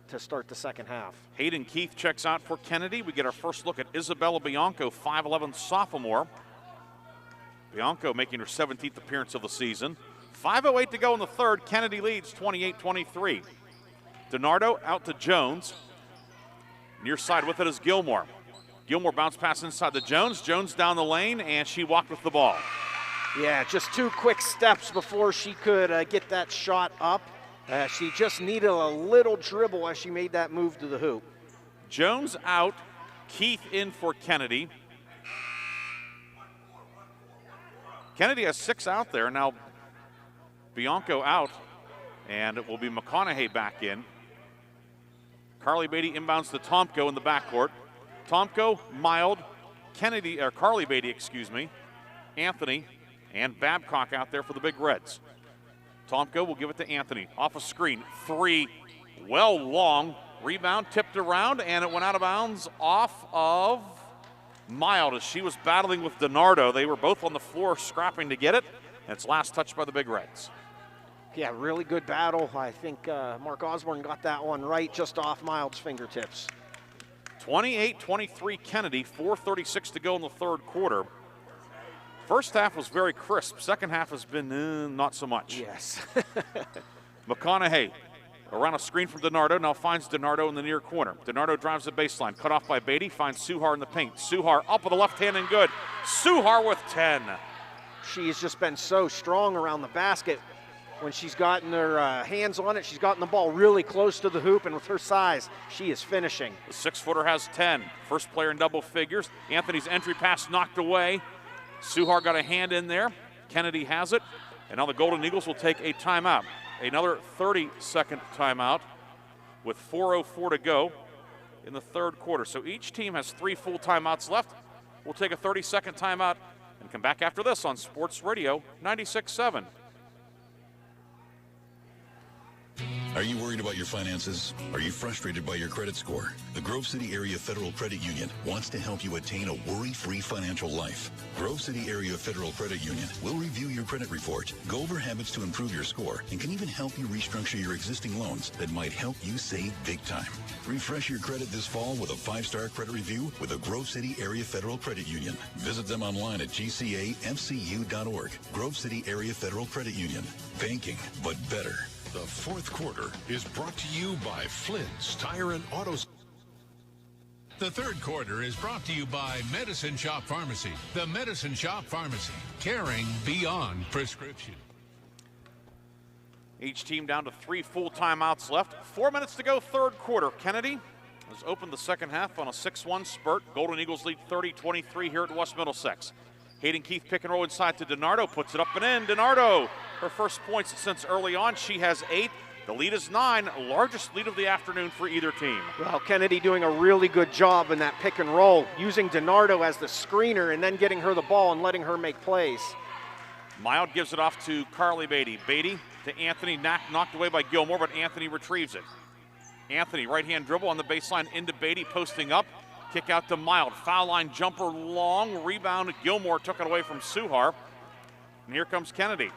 to start the second half. Hayden Keith checks out for Kennedy. We get our first look at Isabella Bianco, 5'11" sophomore. Bianco making her 17th appearance of the season. 5:08 to go in the third. Kennedy leads 28-23. DiNardo out to Jones. Near side with it is Gilmore. Gilmore bounce pass inside to Jones. Jones down the lane, and she walked with the ball. Yeah, just 2 quick steps before she could get that shot up. She just needed a little dribble as she made that move to the hoop. Jones out, Keith in for Kennedy. Kennedy has 6 out there. Now Bianco out, and it will be McConaughey back in. Carly Beatty inbounds to Tomko in the backcourt. Tomko, Mild, Kennedy, or Carly Beatty, excuse me, Anthony, and Babcock out there for the Big Reds. Tomko will give it to Anthony. Off a screen, 3, well long. Rebound tipped around, and it went out of bounds off of Mild as she was battling with DiNardo. They were both on the floor scrapping to get it, and it's last touched by the Big Reds. Yeah, really good battle. I think Mark Osborne got that one right just off Mild's fingertips. 28-23 Kennedy, 4:36 to go in the third quarter. First half was very crisp. Second half has been not so much. Yes. McConaughey around a screen from DiNardo, now finds DiNardo in the near corner. DiNardo drives the baseline, cut off by Beatty, finds Suhar in the paint. Suhar up with the left hand and good. Suhar with 10. She's just been so strong around the basket. When she's gotten her hands on it, she's gotten the ball really close to the hoop, and with her size, she is finishing. The 6-footer has 10. First player in double figures. Anthony's entry pass knocked away. Suhar got a hand in there. Kennedy has it. And now the Golden Eagles will take a timeout. Another 30-second timeout with 4:04 to go in the third quarter. So each team has 3 full timeouts left. We'll take a 30-second timeout and come back after this on Sports Radio 96.7. Are you worried about your finances? Are you frustrated by your credit score? The Grove City Area Federal Credit Union wants to help you attain a worry-free financial life. Grove City Area Federal Credit Union will review your credit report, go over habits to improve your score, and can even help you restructure your existing loans that might help you save big time. Refresh your credit this fall with a 5-star credit review with the Grove City Area Federal Credit Union. Visit them online at gcafcu.org. Grove City Area Federal Credit Union. Banking, but better. The fourth quarter is brought to you by Flynn's Tire and Auto. The third quarter is brought to you by Medicine Shop Pharmacy. The Medicine Shop Pharmacy, caring beyond prescription. Each team down to 3 full timeouts left. 4 minutes to go, third quarter. Kennedy has opened the second half on a 6-1 spurt. Golden Eagles lead 30-23 here at West Middlesex. Hayden Keith pick and roll inside to DiNardo, puts it up and in. DiNardo, her first points since early on. She has 8. The lead is 9, largest lead of the afternoon for either team. Well, Kennedy doing a really good job in that pick and roll, using DiNardo as the screener and then getting her the ball and letting her make plays. Mild gives it off to Carly Beatty. Beatty to Anthony, knocked away by Gilmore, but Anthony retrieves it. Anthony, right-hand dribble on the baseline into Beatty, posting up. Kick out to Mild. Foul line jumper long. Rebound. Gilmore took it away from Suhar. And here comes Kennedy.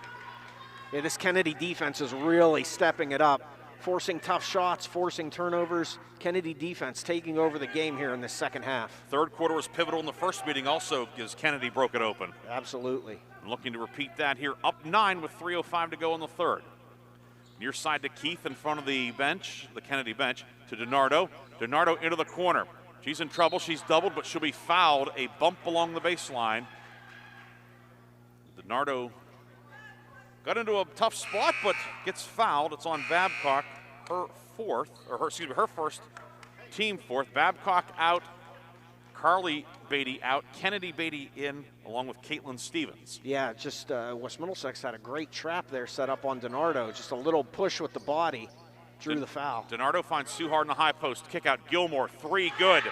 Yeah, this Kennedy defense is really stepping it up, forcing tough shots, forcing turnovers. Kennedy defense taking over the game here in the second half. Third quarter was pivotal in the first meeting also as Kennedy broke it open. Absolutely. And looking to repeat that here. Up 9 with 3:05 to go in the third. Near side to Keith in front of the bench, the Kennedy bench, to DiNardo. DiNardo into the corner. She's in trouble. She's doubled, but she'll be fouled. A bump along the baseline. DiNardo got into a tough spot, but gets fouled. It's on Babcock, her first, team fourth. Babcock out, Carly Beatty out, Kennedy Beatty in, along with Caitlin Stevens. Yeah, just West Middlesex had a great trap there set up on DiNardo. Just a little push with the body. Drew the foul. DiNardo finds Suhar in the high post. Kick out Gilmore, 3 good.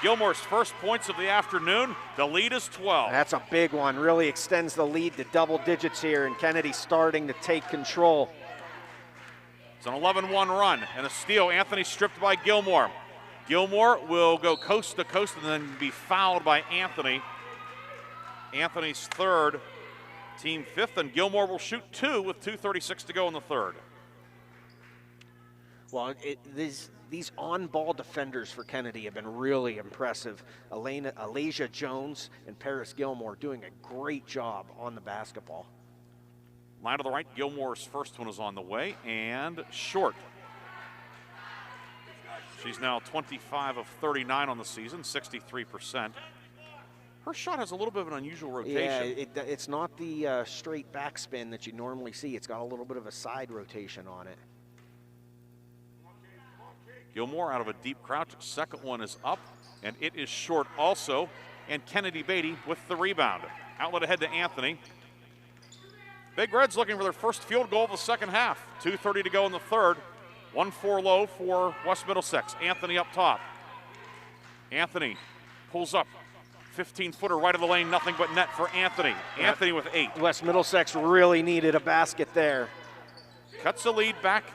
Gilmore's first points of the afternoon. The lead is 12. That's a big one. Really extends the lead to double digits here, and Kennedy starting to take control. It's an 11-1 run and a steal. Anthony stripped by Gilmore. Gilmore will go coast to coast and then be fouled by Anthony. Anthony's third, team fifth, and Gilmore will shoot 2 with 2:36 to go in the third. Well, these on-ball defenders for Kennedy have been really impressive. Alasia Jones and Paris Gilmore doing a great job on the basketball. Line to the right, Gilmore's first one is on the way, and short. She's now 25 of 39 on the season, 63%. Her shot has a little bit of an unusual rotation. Yeah, it's not the straight backspin that you normally see. It's got a little bit of a side rotation on it. Gilmore out of a deep crouch. Second one is up, and it is short also. And Kennedy Beatty with the rebound. Outlet ahead to Anthony. Big Reds looking for their first field goal of the second half. 2:30 to go in the third. 1-4 low for West Middlesex. Anthony up top. Anthony pulls up. 15-footer right of the lane, nothing but net for Anthony. Anthony with 8. West Middlesex really needed a basket there. Cuts the lead back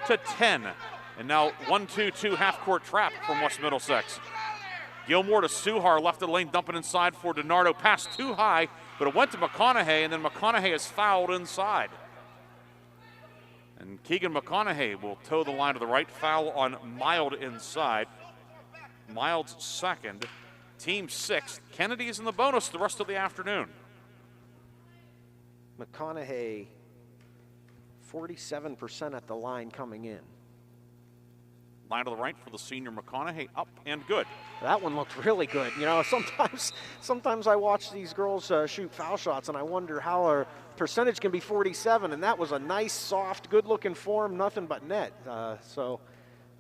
to 10. And now 1-2-2 half-court trap from West Middlesex. Gilmore to Suhar, left of the lane, dumping inside for DiNardo. Pass too high, but it went to McConaughey, and then McConaughey is fouled inside. And Keegan Mcconaughey will toe the line to the right. Foul on Mild inside. Mild's second, team sixth. Kennedy is in the bonus the rest of the afternoon. McConaughey, 47% at the line coming in. Line to the right for the senior McConaughey, up and good. That one looked really good. You know, sometimes I watch these girls shoot foul shots and I wonder how our percentage can be 47, and that was a nice, soft, good-looking form, nothing but net. So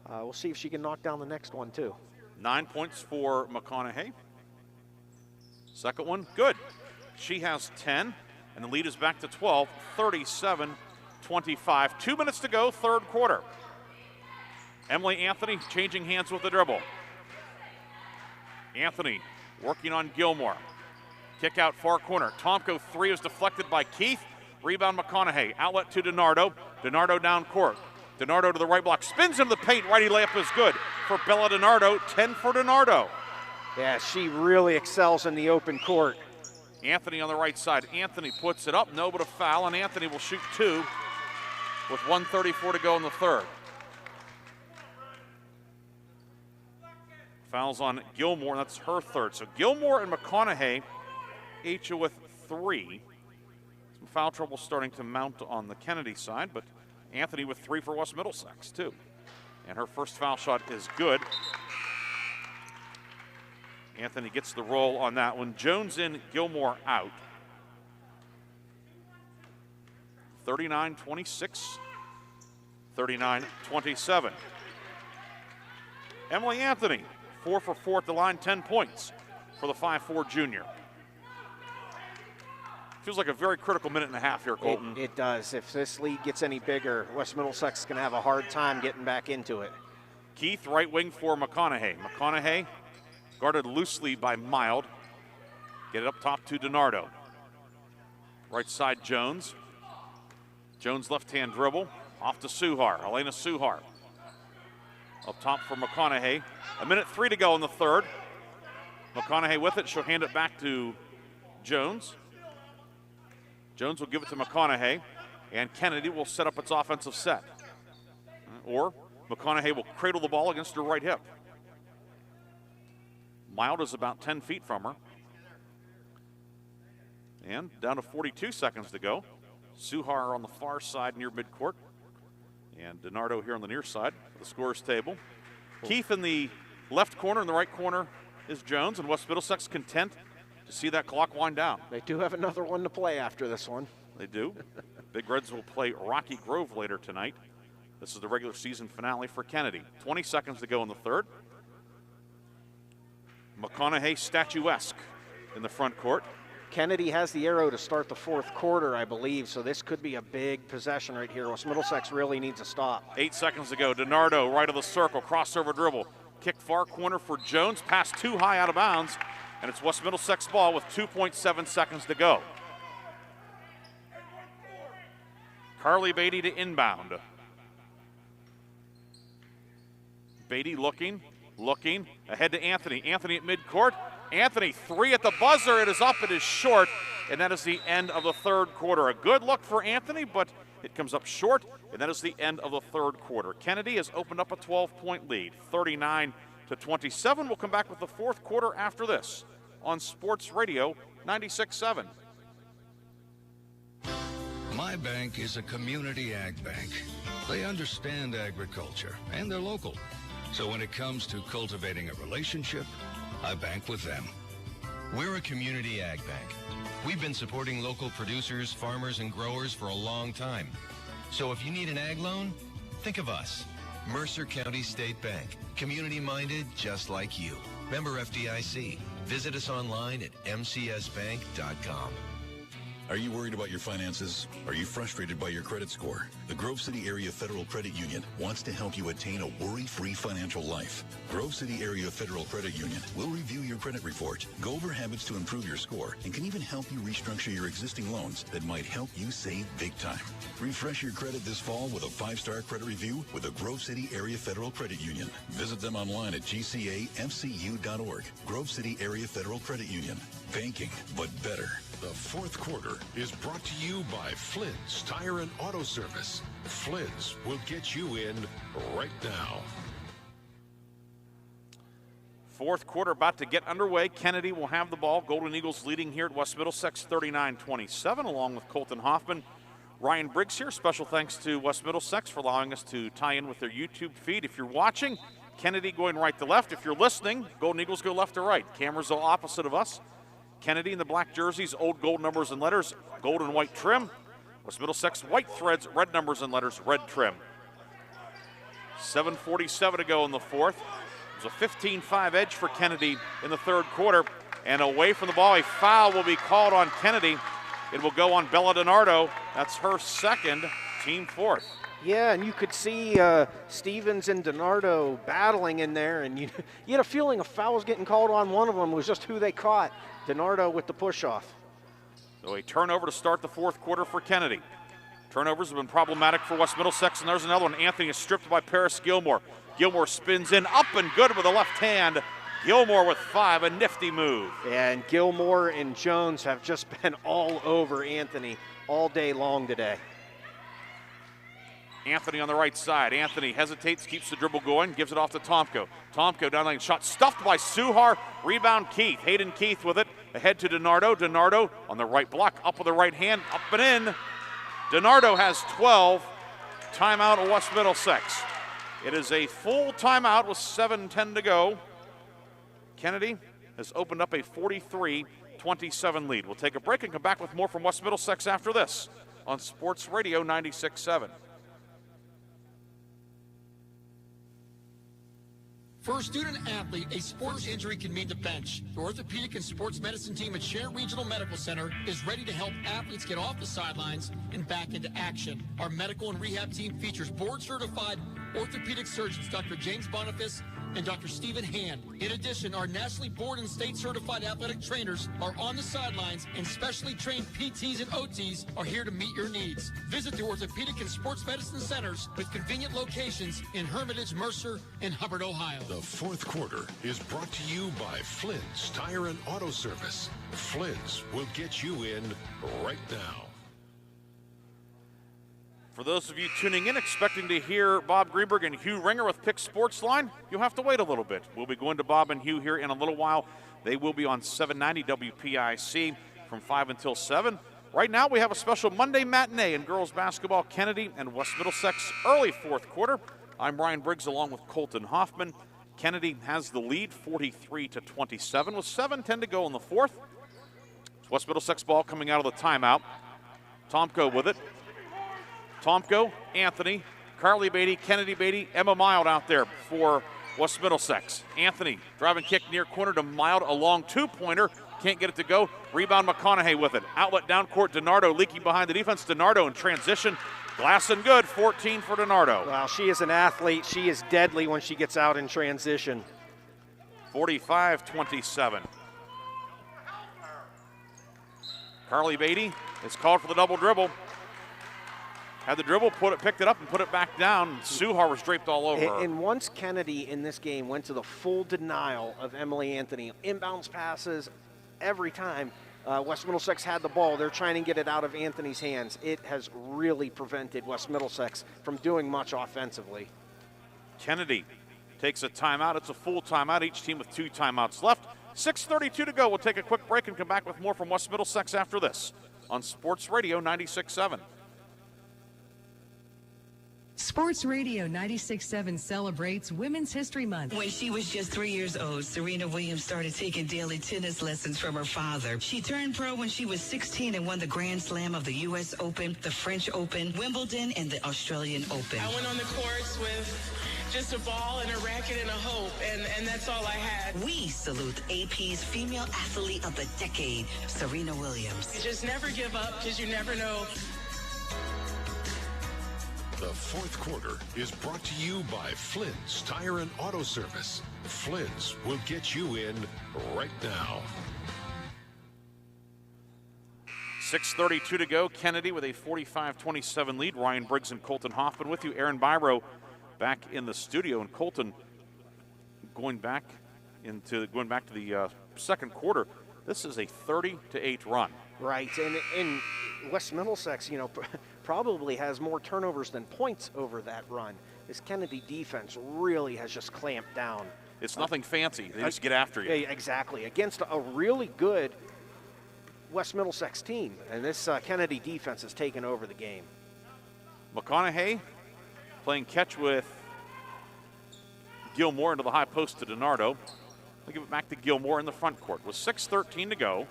we'll see if she can knock down the next one too. 9 points for McConaughey. Second one, good. She has 10, and the lead is back to 12, 37-25. 2 minutes to go, third quarter. Emily Anthony changing hands with the dribble. Anthony working on Gilmore. Kick out far corner. Tomko 3 is deflected by Keith. Rebound McConaughey. Outlet to DiNardo. DiNardo down court. DiNardo to the right block, spins into the paint, righty layup is good for Bella DiNardo, 10 for DiNardo. Yeah, she really excels in the open court. Anthony on the right side. Anthony puts it up, no but a foul, and Anthony will shoot 2 with 1:34 to go in the third. Fouls on Gilmore, that's her third. So Gilmore and McConaughey, each with 3. Some foul trouble starting to mount on the Kennedy side, but Anthony with 3 for West Middlesex, too. And her first foul shot is good. Anthony gets the roll on that one. Jones in, Gilmore out. 39-26, 39-27. Emily Anthony, 4 for 4 at the line, 10 points for the 5'4" junior. Feels like a very critical minute and a half here, Colton. It does. If this lead gets any bigger, West Middlesex is going to have a hard time getting back into it. Keith, right wing for McConaughey. McConaughey guarded loosely by Mild. Get it up top to DiNardo. Right side, Jones. Jones left-hand dribble. Off to Suhar, Elena Suhar. Up top for McConaughey. 1:03 to go in the third. McConaughey with it. She'll hand it back to Jones. Jones will give it to McConaughey, and Kennedy will set up its offensive set. Or McConaughey will cradle the ball against her right hip. Mild is about 10 feet from her. And down to 42 seconds to go. Suhar on the far side near midcourt. And DiNardo here on the near side of the scorer's table. Keith in the left corner, in the right corner is Jones, and West Middlesex content to see that clock wind down. They do have another one to play after this one. They do. Big Reds will play Rocky Grove later tonight. This is the regular season finale for Kennedy. 20 seconds to go in the third. McConaughey statuesque in the front court. Kennedy has the arrow to start the fourth quarter, I believe, so this could be a big possession right here. West Middlesex really needs a stop. 8 seconds to go. DiNardo right of the circle, crossover dribble. Kick far corner for Jones, pass too high out of bounds, and it's West Middlesex ball with 2.7 seconds to go. Carly Beatty to inbound. Beatty looking, ahead to Anthony. Anthony at midcourt. Anthony, 3 at the buzzer. It is up, it is short, and that is the end of the third quarter. A good look for Anthony, but it comes up short, and that is the end of the third quarter. Kennedy has opened up a 12-point lead, 39-27. We'll come back with the fourth quarter after this on Sports Radio 96.7. My bank is a community ag bank. They understand agriculture, and they're local. So when it comes to cultivating a relationship, I bank with them. We're a community ag bank. We've been supporting local producers, farmers, and growers for a long time. So if you need an ag loan, think of us. Mercer County State Bank. Community-minded just like you. Member FDIC. Visit us online at mcsbank.com. Are you worried about your finances? Are you frustrated by your credit score? The Grove City Area Federal Credit Union wants to help you attain a worry-free financial life. Grove City Area Federal Credit Union will review your credit report, go over habits to improve your score, and can even help you restructure your existing loans that might help you save big time. Refresh your credit this fall with a 5-star credit review with the Grove City Area Federal Credit Union. Visit them online at gcafcu.org. Grove City Area Federal Credit Union. Banking, but better. The fourth quarter is brought to you by Flynn's Tire and Auto Service. Flynn's will get you in right now. Fourth quarter about to get underway. Kennedy will have the ball. Golden Eagles leading here at West Middlesex 39-27, along with Colton Hoffman. Ryan Briggs here. Special thanks to West Middlesex for allowing us to tie in with their YouTube feed. If you're watching, Kennedy going right to left. If you're listening, Golden Eagles go left to right. Cameras are opposite of us. Kennedy in the black jerseys, old gold numbers and letters, gold and white trim. West Middlesex white threads, red numbers and letters, red trim. 7:47 to go in the fourth. It was a 15-5 edge for Kennedy in the third quarter. And away from the ball, a foul will be called on Kennedy. It will go on Bella DiNardo. That's her second, team fourth. Yeah, and you could see Stevens and DiNardo battling in there, and you had a feeling a foul was getting called on one of them. It was just who they caught. DiNardo with the push-off. So a turnover to start the fourth quarter for Kennedy. Turnovers have been problematic for West Middlesex, and there's another one. Anthony is stripped by Paris Gilmore. Gilmore spins in, up and good with the left hand. Gilmore with 5, a nifty move. And Gilmore and Jones have just been all over Anthony all day long today. Anthony on the right side. Anthony hesitates, keeps the dribble going, gives it off to Tomko. Tomko down lane, shot stuffed by Suhar. Rebound Keith. Hayden Keith with it. Ahead to DiNardo. DiNardo on the right block, up with the right hand, up and in. DiNardo has 12. Timeout of West Middlesex. It is a full timeout with 7:10 to go. Kennedy has opened up a 43-27 lead. We'll take a break and come back with more from West Middlesex after this on Sports Radio 96.7. For a student athlete, a sports injury can mean the bench. The orthopedic and sports medicine team at Sharon Regional Medical Center is ready to help athletes get off the sidelines and back into action. Our medical and rehab team features board-certified orthopedic surgeons Dr. James Boniface and Dr. Stephen Hand. In addition, our nationally board and state certified athletic trainers are on the sidelines, and specially trained PTs and OTs are here to meet your needs. Visit the orthopedic and sports medicine centers with convenient locations in Hermitage, Mercer, and Hubbard, Ohio. The fourth quarter is brought to you by Flynn's Tire and Auto Service. Flynn's will get you in right now. For those of you tuning in expecting to hear Bob Greenberg and Hugh Ringer with Pick Sportsline, you'll have to wait a little bit. We'll be going to Bob and Hugh here in a little while. They will be on 790 WPIC from 5 until 7. Right now we have a special Monday matinee in girls basketball. Kennedy and West Middlesex early fourth quarter. I'm Ryan Briggs along with Colton Hoffman. Kennedy has the lead 43-27 with 7:10 to go in the fourth. West Middlesex ball coming out of the timeout. Tomko with it. Tomko, Anthony, Carly Beatty, Kennedy Beatty, Emma Mild out there for West Middlesex. Anthony driving kick near corner to Mild, a long two-pointer. Can't get it to go. Rebound McConaughey with it. Outlet down court, DiNardo leaking behind the defense. DiNardo in transition. Glass and good, 14 for DiNardo. Wow, she is an athlete. She is deadly when she gets out in transition. 45-27. Carly Beatty is called for the double dribble. Had the dribble, picked it up and put it back down. Suhar was draped all over her. And once Kennedy in this game went to the full denial of Emily Anthony, inbounds passes every time West Middlesex had the ball, they're trying to get it out of Anthony's hands. It has really prevented West Middlesex from doing much offensively. Kennedy takes a timeout. It's a full timeout, each team with 2 timeouts left. 6:32 to go. We'll take a quick break and come back with more from West Middlesex after this on Sports Radio 96.7. Sports Radio 96.7 celebrates Women's History Month. When she was just 3 years old, Serena Williams started taking daily tennis lessons from her father. She turned pro when she was 16 and won the Grand Slam of the U.S. Open, the French Open, Wimbledon, and the Australian Open. I went on the courts with just a ball and a racket and a hope, and that's all I had. We salute AP's Female Athlete of the Decade, Serena Williams. You just never give up because you never know. The fourth quarter is brought to you by Flynn's Tire and Auto Service. Flynn's will get you in right now. 6:32 to go. Kennedy with a 45-27 lead. Ryan Briggs and Colton Hoffman with you. Aaron Biro back in the studio, and Colton going back to the second quarter. This is a 30-8 run. Right, and West Middlesex, probably has more turnovers than points over that run. This Kennedy defense really has just clamped down. It's nothing fancy. They just get after you. Exactly, against a really good West Middlesex team, and this Kennedy defense has taken over the game. McConaughey playing catch with Gilmore into the high post to DiNardo. We'll give it back to Gilmore in the front court with 6:13 to go.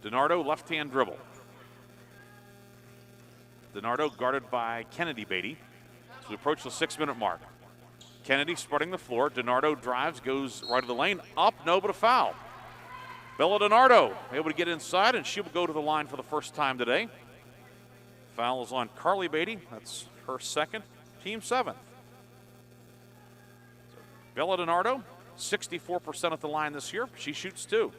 DiNardo left-hand dribble. DiNardo guarded by Kennedy Beatty. So we approach the 6-minute mark. Kennedy spreading the floor. DiNardo drives, goes right of the lane. Up, no, but a foul. Bella DiNardo able to get inside, and she will go to the line for the first time today. Foul is on Carly Beatty. That's her second, team 7th. So Bella DiNardo, 64% at the line this year. She shoots 2.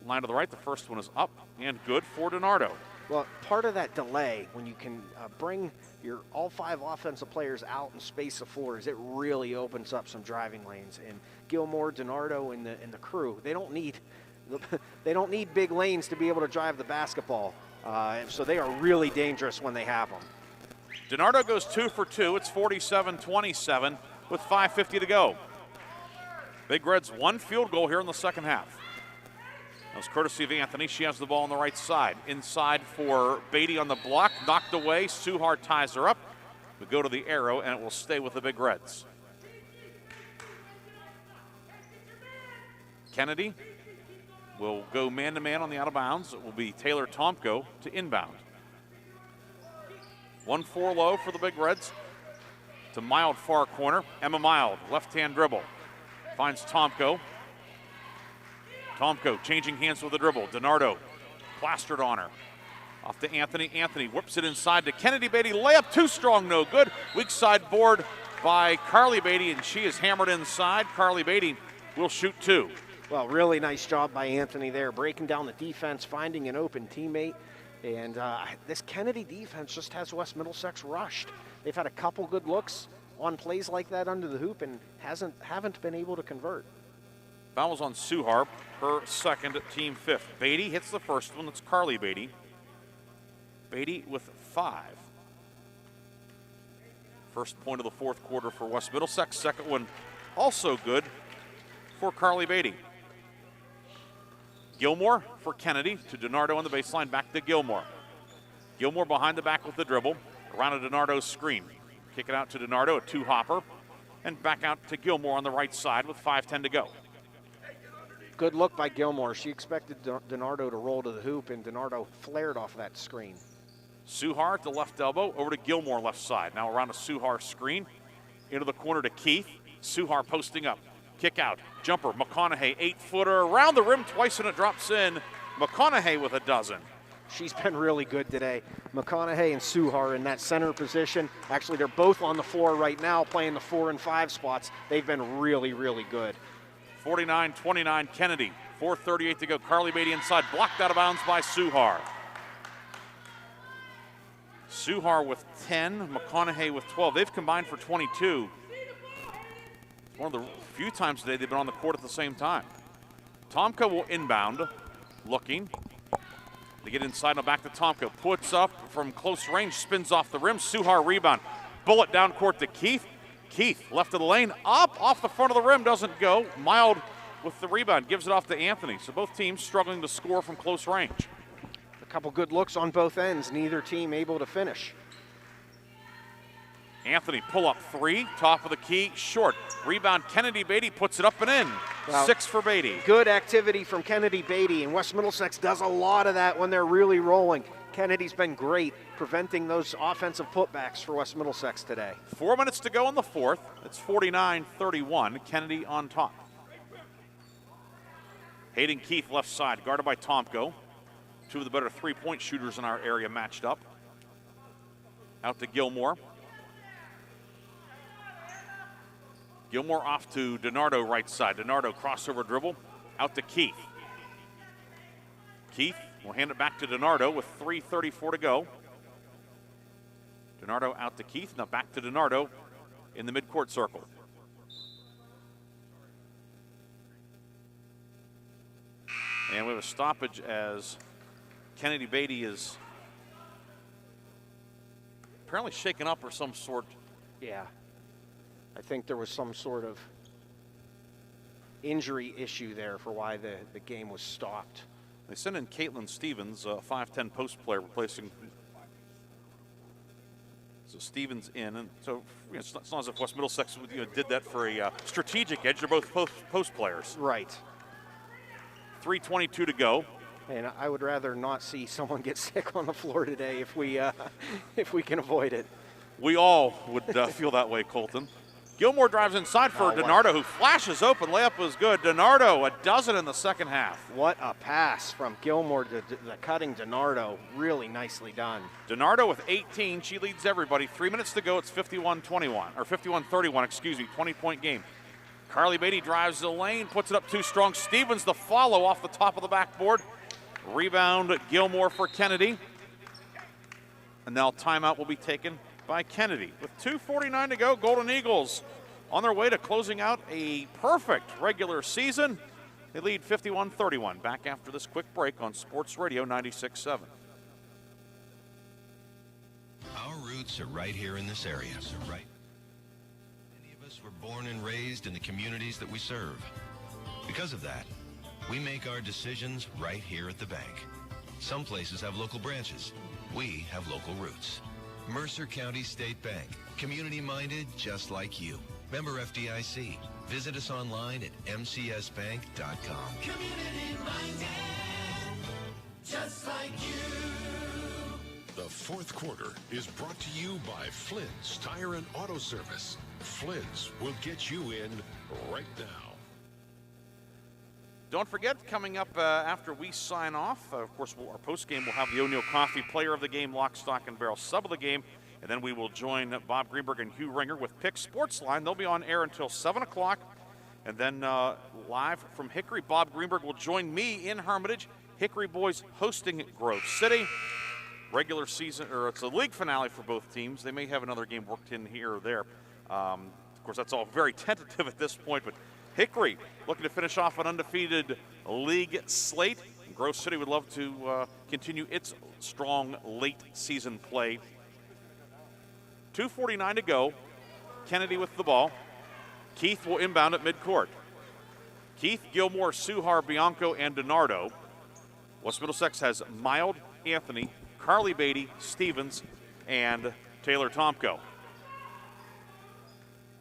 line to the right. The first one is up and good for DiNardo. Well, part of that delay, when you can bring your all 5 offensive players out and space the floor, is it really opens up some driving lanes. And Gilmore, DiNardo, and the crew, they don't need big lanes to be able to drive the basketball. So they are really dangerous when they have them. DiNardo goes 2 for 2. It's 47-27 with 5:50 to go. Big Reds 1 field goal here in the second half. That was courtesy of Anthony. She has the ball on the right side. Inside for Beatty on the block. Knocked away. Suhar ties her up. We go to the arrow, and it will stay with the Big Reds. Kennedy will go man-to-man on the out-of-bounds. It will be Taylor Tomko to inbound. 1-4 low for the Big Reds. To Mild far corner. Emma Mild, left-hand dribble. Finds Tomko. Tomko changing hands with the dribble. DiNardo plastered on her. Off to Anthony. Anthony whips it inside to Kennedy Beatty. Layup too strong, no good. Weak side board by Carly Beatty, and she is hammered inside. Carly Beatty will shoot 2. Well, really nice job by Anthony there, breaking down the defense, finding an open teammate. And this Kennedy defense just has West Middlesex rushed. They've had a couple good looks on plays like that under the hoop and haven't been able to convert. Fouls on Suhar, her second, team 5th. Beatty hits the first one. That's Carly Beatty. Beatty with 5. First point of the fourth quarter for West Middlesex. Second one also good for Carly Beatty. Gilmore for Kennedy to DiNardo on the baseline. Back to Gilmore. Gilmore behind the back with the dribble. Around a DiNardo screen. Kick it out to DiNardo, a 2-hopper. And back out to Gilmore on the right side with 5:10 to go. Good look by Gilmore. She expected DiNardo to roll to the hoop, and DiNardo flared off that screen. Suhar at the left elbow, over to Gilmore left side. Now around a Suhar screen, into the corner to Keith. Suhar posting up, kick out, jumper, McConaughey, 8-footer, around the rim twice and it drops in. McConaughey with a dozen. She's been really good today. McConaughey and Suhar in that center position. Actually, they're both on the floor right now playing the 4 and 5 spots. They've been really, really good. 49-29 Kennedy, 4:38 to go. Carly Beatty inside, blocked out of bounds by Suhar. Suhar with 10, McConaughey with 12. They've combined for 22. It's one of the few times today they've been on the court at the same time. Tomko will inbound, looking. They get inside, now back to Tomko. Puts up from close range, spins off the rim. Suhar rebound. Bullet down court to Keith. Keith, left of the lane, up, off the front of the rim, doesn't go. Mild with the rebound, gives it off to Anthony. So both teams struggling to score from close range. A couple good looks on both ends, neither team able to finish. Anthony, pull up 3, top of the key, short. Rebound, Kennedy Beatty puts it up and in. Well, 6 for Beatty. Good activity from Kennedy Beatty, and West Middlesex does a lot of that when they're really rolling. Kennedy's been great preventing those offensive putbacks for West Middlesex today. 4 minutes to go in the fourth. It's 49-31, Kennedy on top. Hayden Keith left side, guarded by Tomko. 2 of the better three-point shooters in our area matched up. Out to Gilmore. Gilmore off to DiNardo right side. DiNardo crossover dribble. Out to Keith. Keith will hand it back to DiNardo with 3:34 to go. DiNardo out to Keith. Now back to DiNardo in the midcourt circle. And we have a stoppage as Kennedy Beatty is apparently shaken up or some sort. Yeah. I think there was some sort of injury issue there for why the game was stopped. They sent in Caitlin Stevens, a 5'10" post player, replacing. So Stevens in, and so it's not as if West Middlesex did that for a strategic edge. They're both post players. Right. 3:22 to go. And I would rather not see someone get sick on the floor today if we can avoid it. We all would feel that way, Colton. Gilmore drives inside for DiNardo, who flashes open. Layup was good. DiNardo, a dozen in the second half. What a pass from Gilmore to the cutting DiNardo. Really nicely done. DiNardo with 18. She leads everybody. 3 minutes to go. It's 51-21, or 51-31, excuse me, 20-point game. Carly Beatty drives the lane, puts it up too strong. Stevens the follow off the top of the backboard. Rebound Gilmore for Kennedy. And now timeout will be taken by Kennedy. With 2:49 to go, Golden Eagles on their way to closing out a perfect regular season. They lead 51-31. Back after this quick break on Sports Radio 96.7. Our roots are right here in this area. Many of us were born and raised in the communities that we serve. Because of that, we make our decisions right here at the bank. Some places have local branches. We have local roots. Mercer County State Bank. Community-minded just like you. Member FDIC. Visit us online at mcsbank.com. Community-minded, just like you. The fourth quarter is brought to you by Flynn's Tire and Auto Service. Flynn's will get you in right now. Don't forget, coming up after we sign off, of course, our postgame will have the O'Neill Coffee Player of the Game, Lock, Stock, and Barrel Sub of the Game, and then we will join Bob Greenberg and Hugh Ringer with Pick Sportsline. They'll be on air until 7 o'clock, and then live from Hickory, Bob Greenberg will join me in Hermitage. Hickory boys hosting Grove City. Regular season, or it's a league finale for both teams. They may have another game worked in here or there. Of course, that's all very tentative at this point, but Hickory looking to finish off an undefeated league slate. Grove City would love to continue its strong late season play. 2:49 to go. Kennedy with the ball. Keith will inbound at midcourt. Keith, Gilmore, Suhar, Bianco, and DiNardo. West Middlesex has Mild, Anthony, Carly Beatty, Stevens, and Taylor Tomko.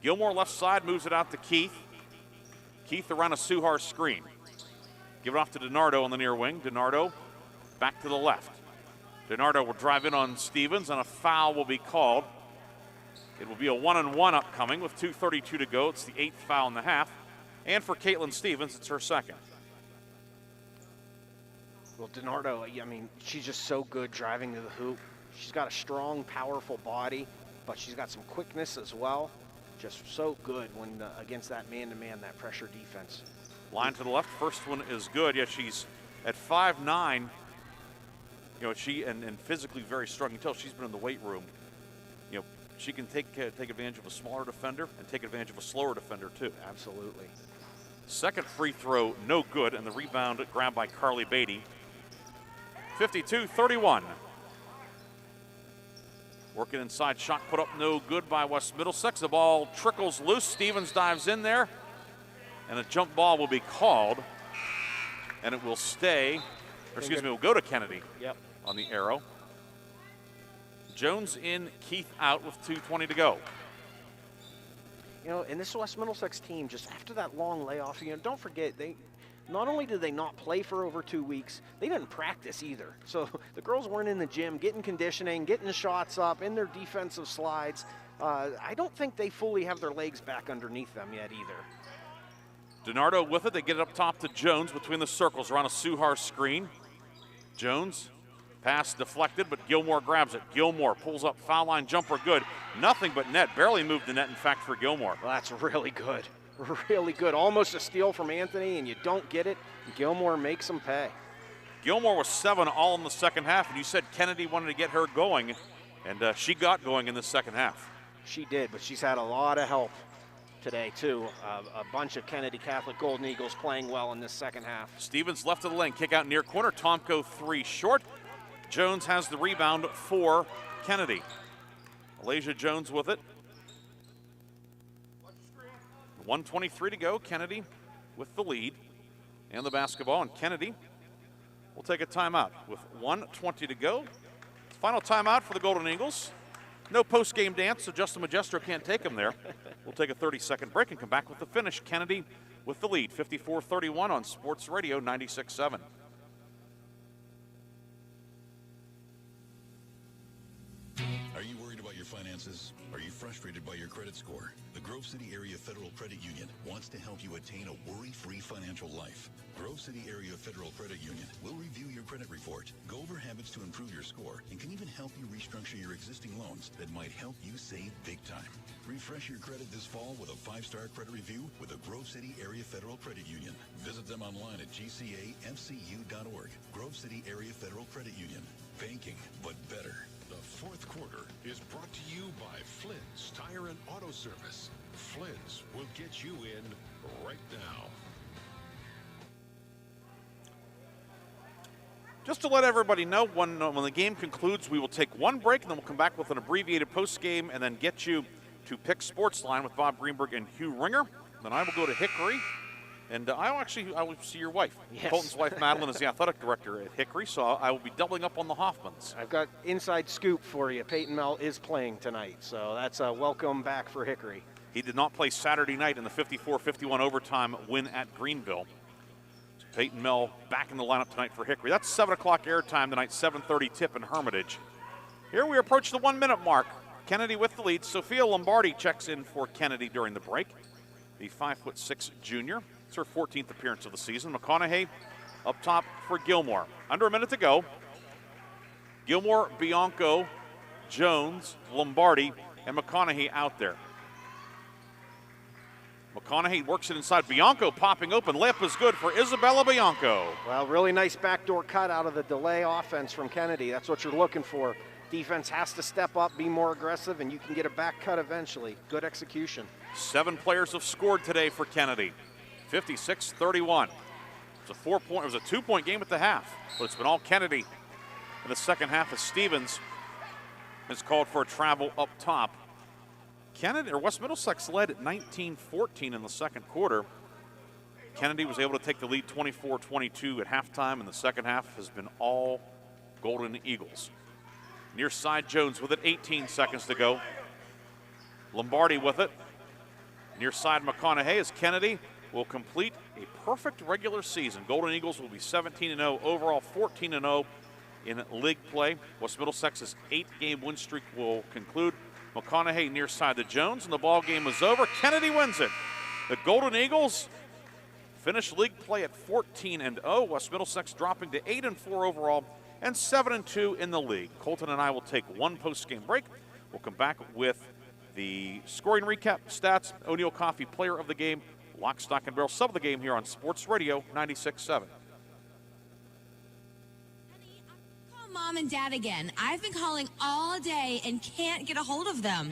Gilmore left side moves it out to Keith. Keith around a Suhar screen. Give it off to DiNardo on the near wing. DiNardo back to the left. DiNardo will drive in on Stevens, and a foul will be called. It will be a 1-and-1 upcoming with 2:32 to go. It's the 8th foul in the half. And for Caitlin Stevens, it's her second. Well, DiNardo, I mean, she's just so good driving to the hoop. She's got a strong, powerful body, but she's got some quickness as well. Just so good when against that man-to-man, that pressure defense. Line to the left, first one is good. Yeah, she's at 5'9". You know, she and physically very strong. You can tell she's been in the weight room. You know, she can take advantage of a smaller defender and take advantage of a slower defender too. Absolutely. Second free throw, no good, and the rebound grabbed by Carly Beatty. 52-31. Working inside, shot put up no good by West Middlesex. The ball trickles loose. Stevens dives in there, and a jump ball will be called, and it will stay, or excuse me, will go to Kennedy. Yep. On the arrow. Jones in, Keith out with 2:20 to go. You know, and this West Middlesex team, just after that long layoff, you know, don't forget, they not only did they not play for over 2 weeks, they didn't practice either. So the girls weren't in the gym, getting conditioning, getting the shots up, in their defensive slides. I don't think they fully have their legs back underneath them yet either. DiNardo with it. They get it up top to Jones between the circles around a Suhar screen. Jones, pass deflected, but Gilmore grabs it. Gilmore pulls up, foul line jumper good. Nothing but net, barely moved the net in fact for Gilmore. Well, that's really good. Really good. Almost a steal from Anthony, and you don't get it. Gilmore makes them pay. Gilmore was 7 all in the second half, and you said Kennedy wanted to get her going, and she got going in the second half. She did, but she's had a lot of help today, too. A bunch of Kennedy Catholic Golden Eagles playing well in this second half. Stevens left of the lane, kick out near corner. Tomko 3 short. Jones has the rebound for Kennedy. Alasia Jones with it. 1:23 to go. Kennedy with the lead and the basketball, and Kennedy will take a timeout with 1:20 to go. Final timeout for the Golden Eagles. No post-game dance, so Justin Magestro can't take him there. We'll take a 30-second break and come back with the finish. Kennedy with the lead, 54-31 on Sports Radio 96.7. Are you worried about your finances? Are you frustrated? frustrated by your credit score? The Grove City Area Federal Credit Union wants to help you attain a worry-free financial life. Grove City Area Federal Credit Union will review your credit report, go over habits to improve your score, and can even help you restructure your existing loans that might help you save big time. Refresh your credit this fall with a 5-star credit review with the Grove City Area Federal Credit Union. Visit them online at gcafcu.org. Grove City Area Federal Credit Union. Banking, but better. The fourth quarter is brought to you by Flynn's Tire and Auto Service. Flynn's will get you in right now. Just to let everybody know, when the game concludes, we will take one break, and then we'll come back with an abbreviated post-game and then get you to Pick Sports Line with Bob Greenberg and Hugh Ringer. Then I will go to Hickory, and I will see your wife. Yes. Colton's wife, Madeline, is the athletic director at Hickory, so I will be doubling up on the Hoffmans. I've got inside scoop for you. Peyton Mel is playing tonight, so that's a welcome back for Hickory. He did not play Saturday night in the 54-51 overtime win at Greenville. So Peyton Mel back in the lineup tonight for Hickory. That's 7 o'clock airtime tonight, 7:30 tip in Hermitage. Here we approach the 1-minute mark. Kennedy with the lead. Sophia Lombardi checks in for Kennedy during the break. The 5'6" junior. It's her 14th appearance of the season. McConaughey up top for Gilmore. Under a minute to go. Gilmore, Bianco, Jones, Lombardi, and McConaughey out there. McConaughey works it inside. Bianco popping open. Layup is good for Isabella Bianco. Well, really nice backdoor cut out of the delay offense from Kennedy. That's what you're looking for. Defense has to step up, be more aggressive, and you can get a back cut eventually. Good execution. 7 players have scored today for Kennedy. 56-31. It was a 2-point game at the half, but it's been all Kennedy in the second half as Stevens has called for a travel up top. West Middlesex led at 19-14 in the second quarter. Kennedy was able to take the lead 24-22 at halftime, and the second half has been all Golden Eagles. Near side Jones with it, 18 seconds to go. Lombardi with it. Near side McConaughey as Kennedy will complete a perfect regular season. Golden Eagles will be 17-0 overall, 14-0 in league play. West Middlesex's 8-game win streak will conclude. McConaughey near side to Jones, and the ball game is over. Kennedy wins it. The Golden Eagles finish league play at 14-0. West Middlesex dropping to 8-4 overall and 7-2 in the league. Colton and I will take one post-game break. We'll come back with the scoring recap, stats, O'Neill Coffee Player of the Game, Lock, Stock, and Barrel Sub of the Game here on Sports Radio 96.7. Mom and Dad again. I've been calling all day and can't get a hold of them.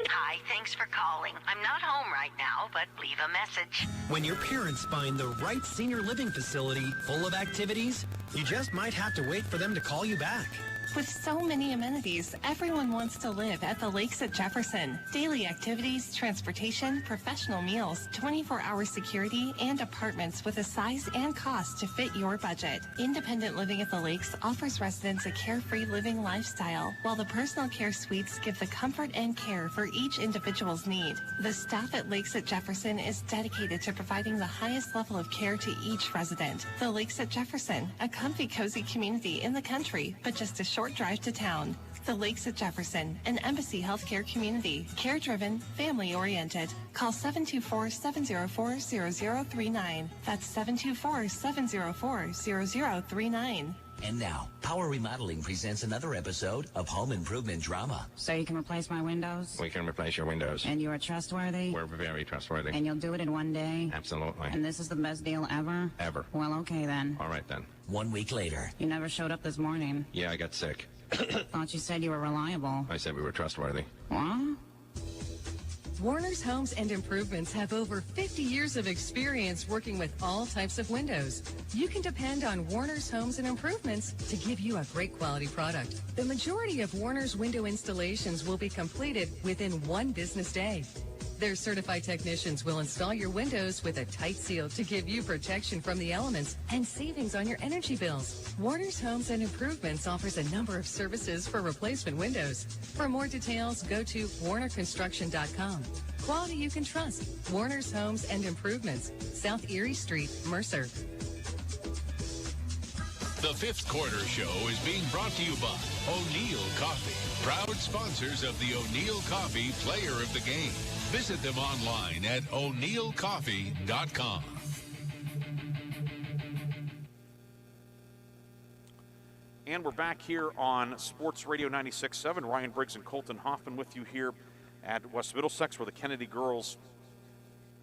Hi, thanks for calling. I'm not home right now, but leave a message. When your parents find the right senior living facility full of activities, you just might have to wait for them to call you back. With so many amenities, everyone wants to live at the Lakes at Jefferson. Daily activities, transportation, professional meals, 24-hour security, and apartments with a size and cost to fit your budget. Independent Living at the Lakes offers residents a carefree living lifestyle, while the personal care suites give the comfort and care for each individual's need. The staff at Lakes at Jefferson is dedicated to providing the highest level of care to each resident. The Lakes at Jefferson, a comfy, cozy community in the country, but just a short drive to town. The Lakes at Jefferson, an Embassy healthcare community, care-driven, family-oriented. Call 724-704-0039. That's 724-704-0039. And now, Power Remodeling presents another episode of Home Improvement Drama. So you can replace my windows? We can replace your windows. And you are trustworthy? We're very trustworthy. And you'll do it in one day? Absolutely. And this is the best deal ever? Ever. Well, okay then. All right then. 1 week later. You never showed up this morning. Yeah, I got sick. Thought you said you were reliable. I said we were trustworthy. What? Warner's Homes and Improvements have over 50 years of experience working with all types of windows. You can depend on Warner's Homes and Improvements to give you a great quality product. The majority of Warner's window installations will be completed within 1 business day. Their certified technicians will install your windows with a tight seal to give you protection from the elements and savings on your energy bills. Warner's Homes and Improvements offers a number of services for replacement windows. For more details, go to warnerconstruction.com. Quality you can trust. Warner's Homes and Improvements, South Erie Street, Mercer. The The Fifth Quarter Show is being brought to you by O'Neill Coffee, proud sponsors of the O'Neill Coffee Player of the Game. Visit them online at o'neillcoffee.com. And we're back here on Sports Radio 96.7. Ryan Briggs and Colton Hoffman with you here at West Middlesex, where the Kennedy girls,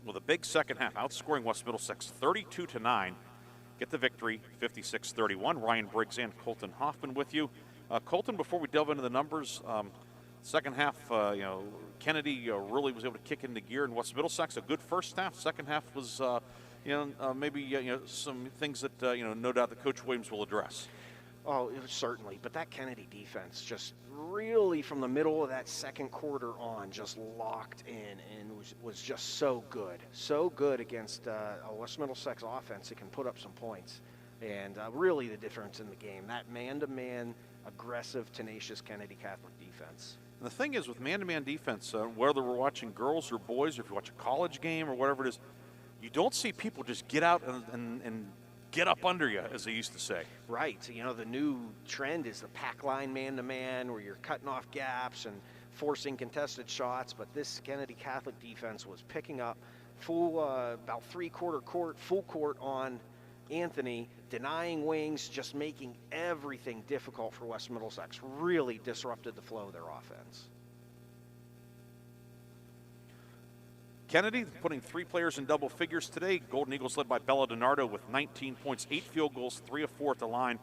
with a big second half, outscoring West Middlesex 32-9, get the victory 56-31. Ryan Briggs and Colton Hoffman with you. Colton, before we delve into the numbers, second half, Kennedy really was able to kick into gear, and West Middlesex a good first half. Second half was, maybe some things that no doubt that Coach Williams will address. Oh, certainly. But that Kennedy defense just really from the middle of that second quarter on just locked in and was just so good. So good against a West Middlesex offense that can put up some points. And really the difference in the game, that man-to-man, aggressive, tenacious Kennedy Catholic defense. And the thing is with man-to-man defense, whether we're watching girls or boys, or if you watch a college game or whatever it is, you don't see people just get out and get up under you, as they used to say. Right. The new trend is the pack line man-to-man, where you're cutting off gaps and forcing contested shots. But this Kennedy Catholic defense was picking up full, about three-quarter court, full court on Anthony, denying wings, just making everything difficult for West Middlesex. Really disrupted the flow of their offense. Kennedy putting three players in double figures today. Golden Eagles led by Bella DiNardo with 19 points, 8 field goals, 3 of 4 at the line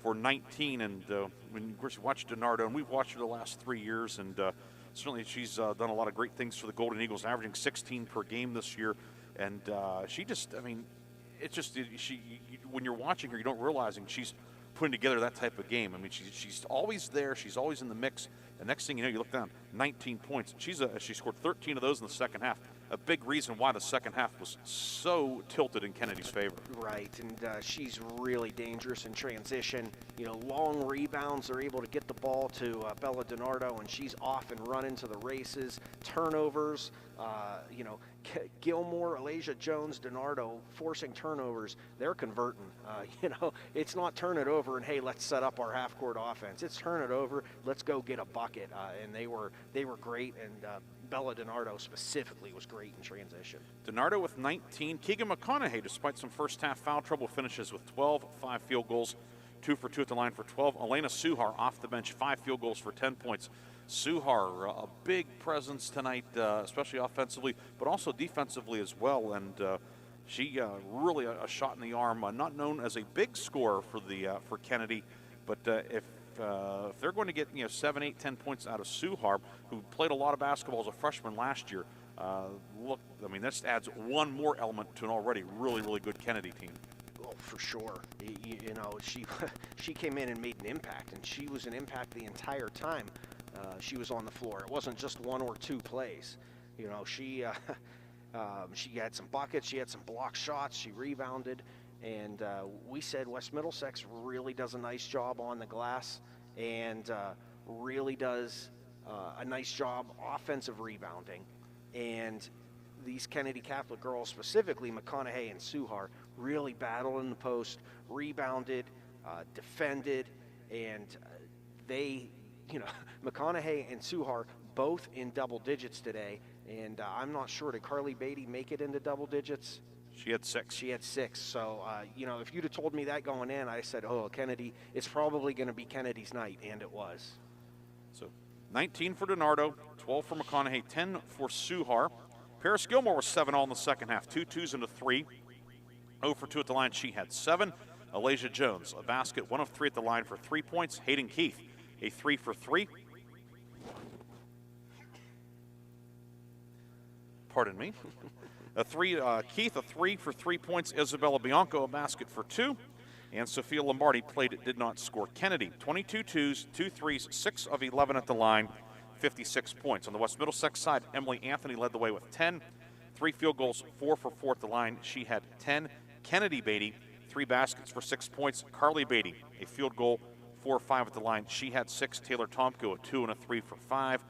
for 19. And when of course you watch DiNardo, and we've watched her the last 3 years, and certainly she's done a lot of great things for the Golden Eagles, averaging 16 per game this year. And she just, it's just when you're watching her, you don't realize she's putting together that type of game. She's always there. She's always in the mix. The next thing you know, you look down, 19 points. She scored 13 of those in the second half. A big reason why the second half was so tilted in Kennedy's favor. Right, and she's really dangerous in transition. Long rebounds, they're able to get the ball to Bella DiNardo, and she's off and running to the races. Turnovers, Gilmore, Alasia Jones, DiNardo forcing turnovers. They're converting. It's not turn it over and, hey, let's set up our half-court offense. It's turn it over, let's go get a bucket. And they were great, and Bella DiNardo specifically was great in transition. DiNardo with 19. Keegan Mcconaughey, despite some first-half foul trouble, finishes with 12, 5 field goals, 2 for 2 at the line for 12. Elena Suhar off the bench, 5 field goals for 10 points. Suhar, a big presence tonight, especially offensively, but also defensively as well. And she really a shot in the arm. Not known as a big scorer for Kennedy, but if they're going to get 7, 8, 10 points out of Suhar, who played a lot of basketball as a freshman last year, this adds one more element to an already really, really good Kennedy team. Oh, for sure. She came in and made an impact, and she was an impact the entire time she was on the floor. It wasn't just 1 or 2 plays. She had some buckets, she had some block shots, she rebounded. And we said West Middlesex really does a nice job on the glass and really does a nice job offensive rebounding. And these Kennedy Catholic girls, specifically McConaughey and Suhar, really battled in the post, rebounded, defended, and they, McConaughey and Suhar both in double digits today. And I'm not sure, did Carly Beatty make it into double digits? She had 6. She had 6. So, if you'd have told me that going in, I said, oh, Kennedy, it's probably going to be Kennedy's night, and it was. So, 19 for DiNardo, 12 for McConaughey, 10 for Suhar. Paris Gilmore was 7 all in the second half, 2 twos and a 3. 0 for 2 at the line, she had 7. Alasia Jones, a basket, 1 of 3 at the line for 3 points. Hayden Keith, a 3 for 3. Pardon me. Keith, a 3 for 3 points. Isabella Bianco, a basket for 2. And Sophia Lombardi did not score. Kennedy, 22 twos, 2 threes, 6 of 11 at the line, 56 points. On the West Middlesex side, Emily Anthony led the way with 10. 3 field goals, 4 for 4 at the line. She had 10. Kennedy Beatty, 3 baskets for 6 points. Carly Beatty, a field goal, 4 or 5 at the line. She had 6. Taylor Tomko, a 2 and a 3 for 5.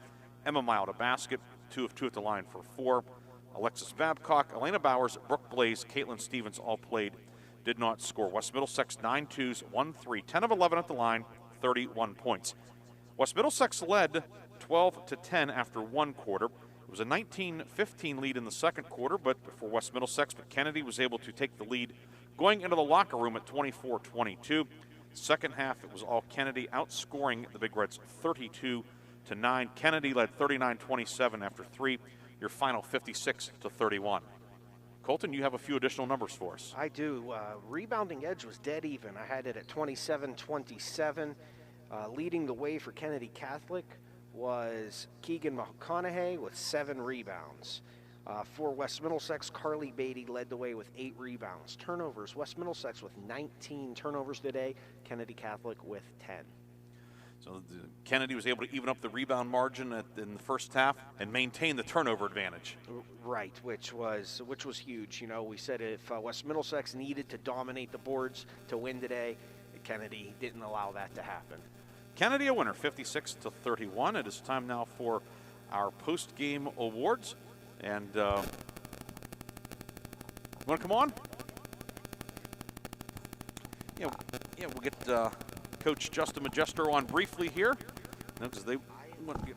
Emma Mild, a basket, 2 of 2 at the line for 4. Alexis Babcock, Elena Bowers, Brooke Blaze, Caitlin Stevens all played did not score. West Middlesex 9 twos, 1-3, 10 of 11 at the line, 31 points. West Middlesex led 12-10 after one quarter. It was a 19-15 lead in the second quarter, but for West Middlesex, but Kennedy was able to take the lead going into the locker room at 24-22. Second half, it was all Kennedy outscoring the Big Reds 32-9. Kennedy led 39-27 after three. Your final 56-31. Colton, you have a few additional numbers for us. I do. Rebounding edge was dead even. I had it at 27-27. Leading the way for Kennedy Catholic was Keegan Mcconaughey with 7 rebounds. For West Middlesex, Carly Beatty led the way with 8 rebounds. Turnovers, West Middlesex with 19 turnovers today, Kennedy Catholic with 10. So Kennedy was able to even up the rebound margin in the first half and maintain the turnover advantage. Right, which was huge. You know, we said if West Middlesex needed to dominate the boards to win today, Kennedy didn't allow that to happen. Kennedy a winner, 56-31. It is time now for our post-game awards. And you want to come on? Yeah, we'll get Coach Justin Magestro on briefly here, because they want to get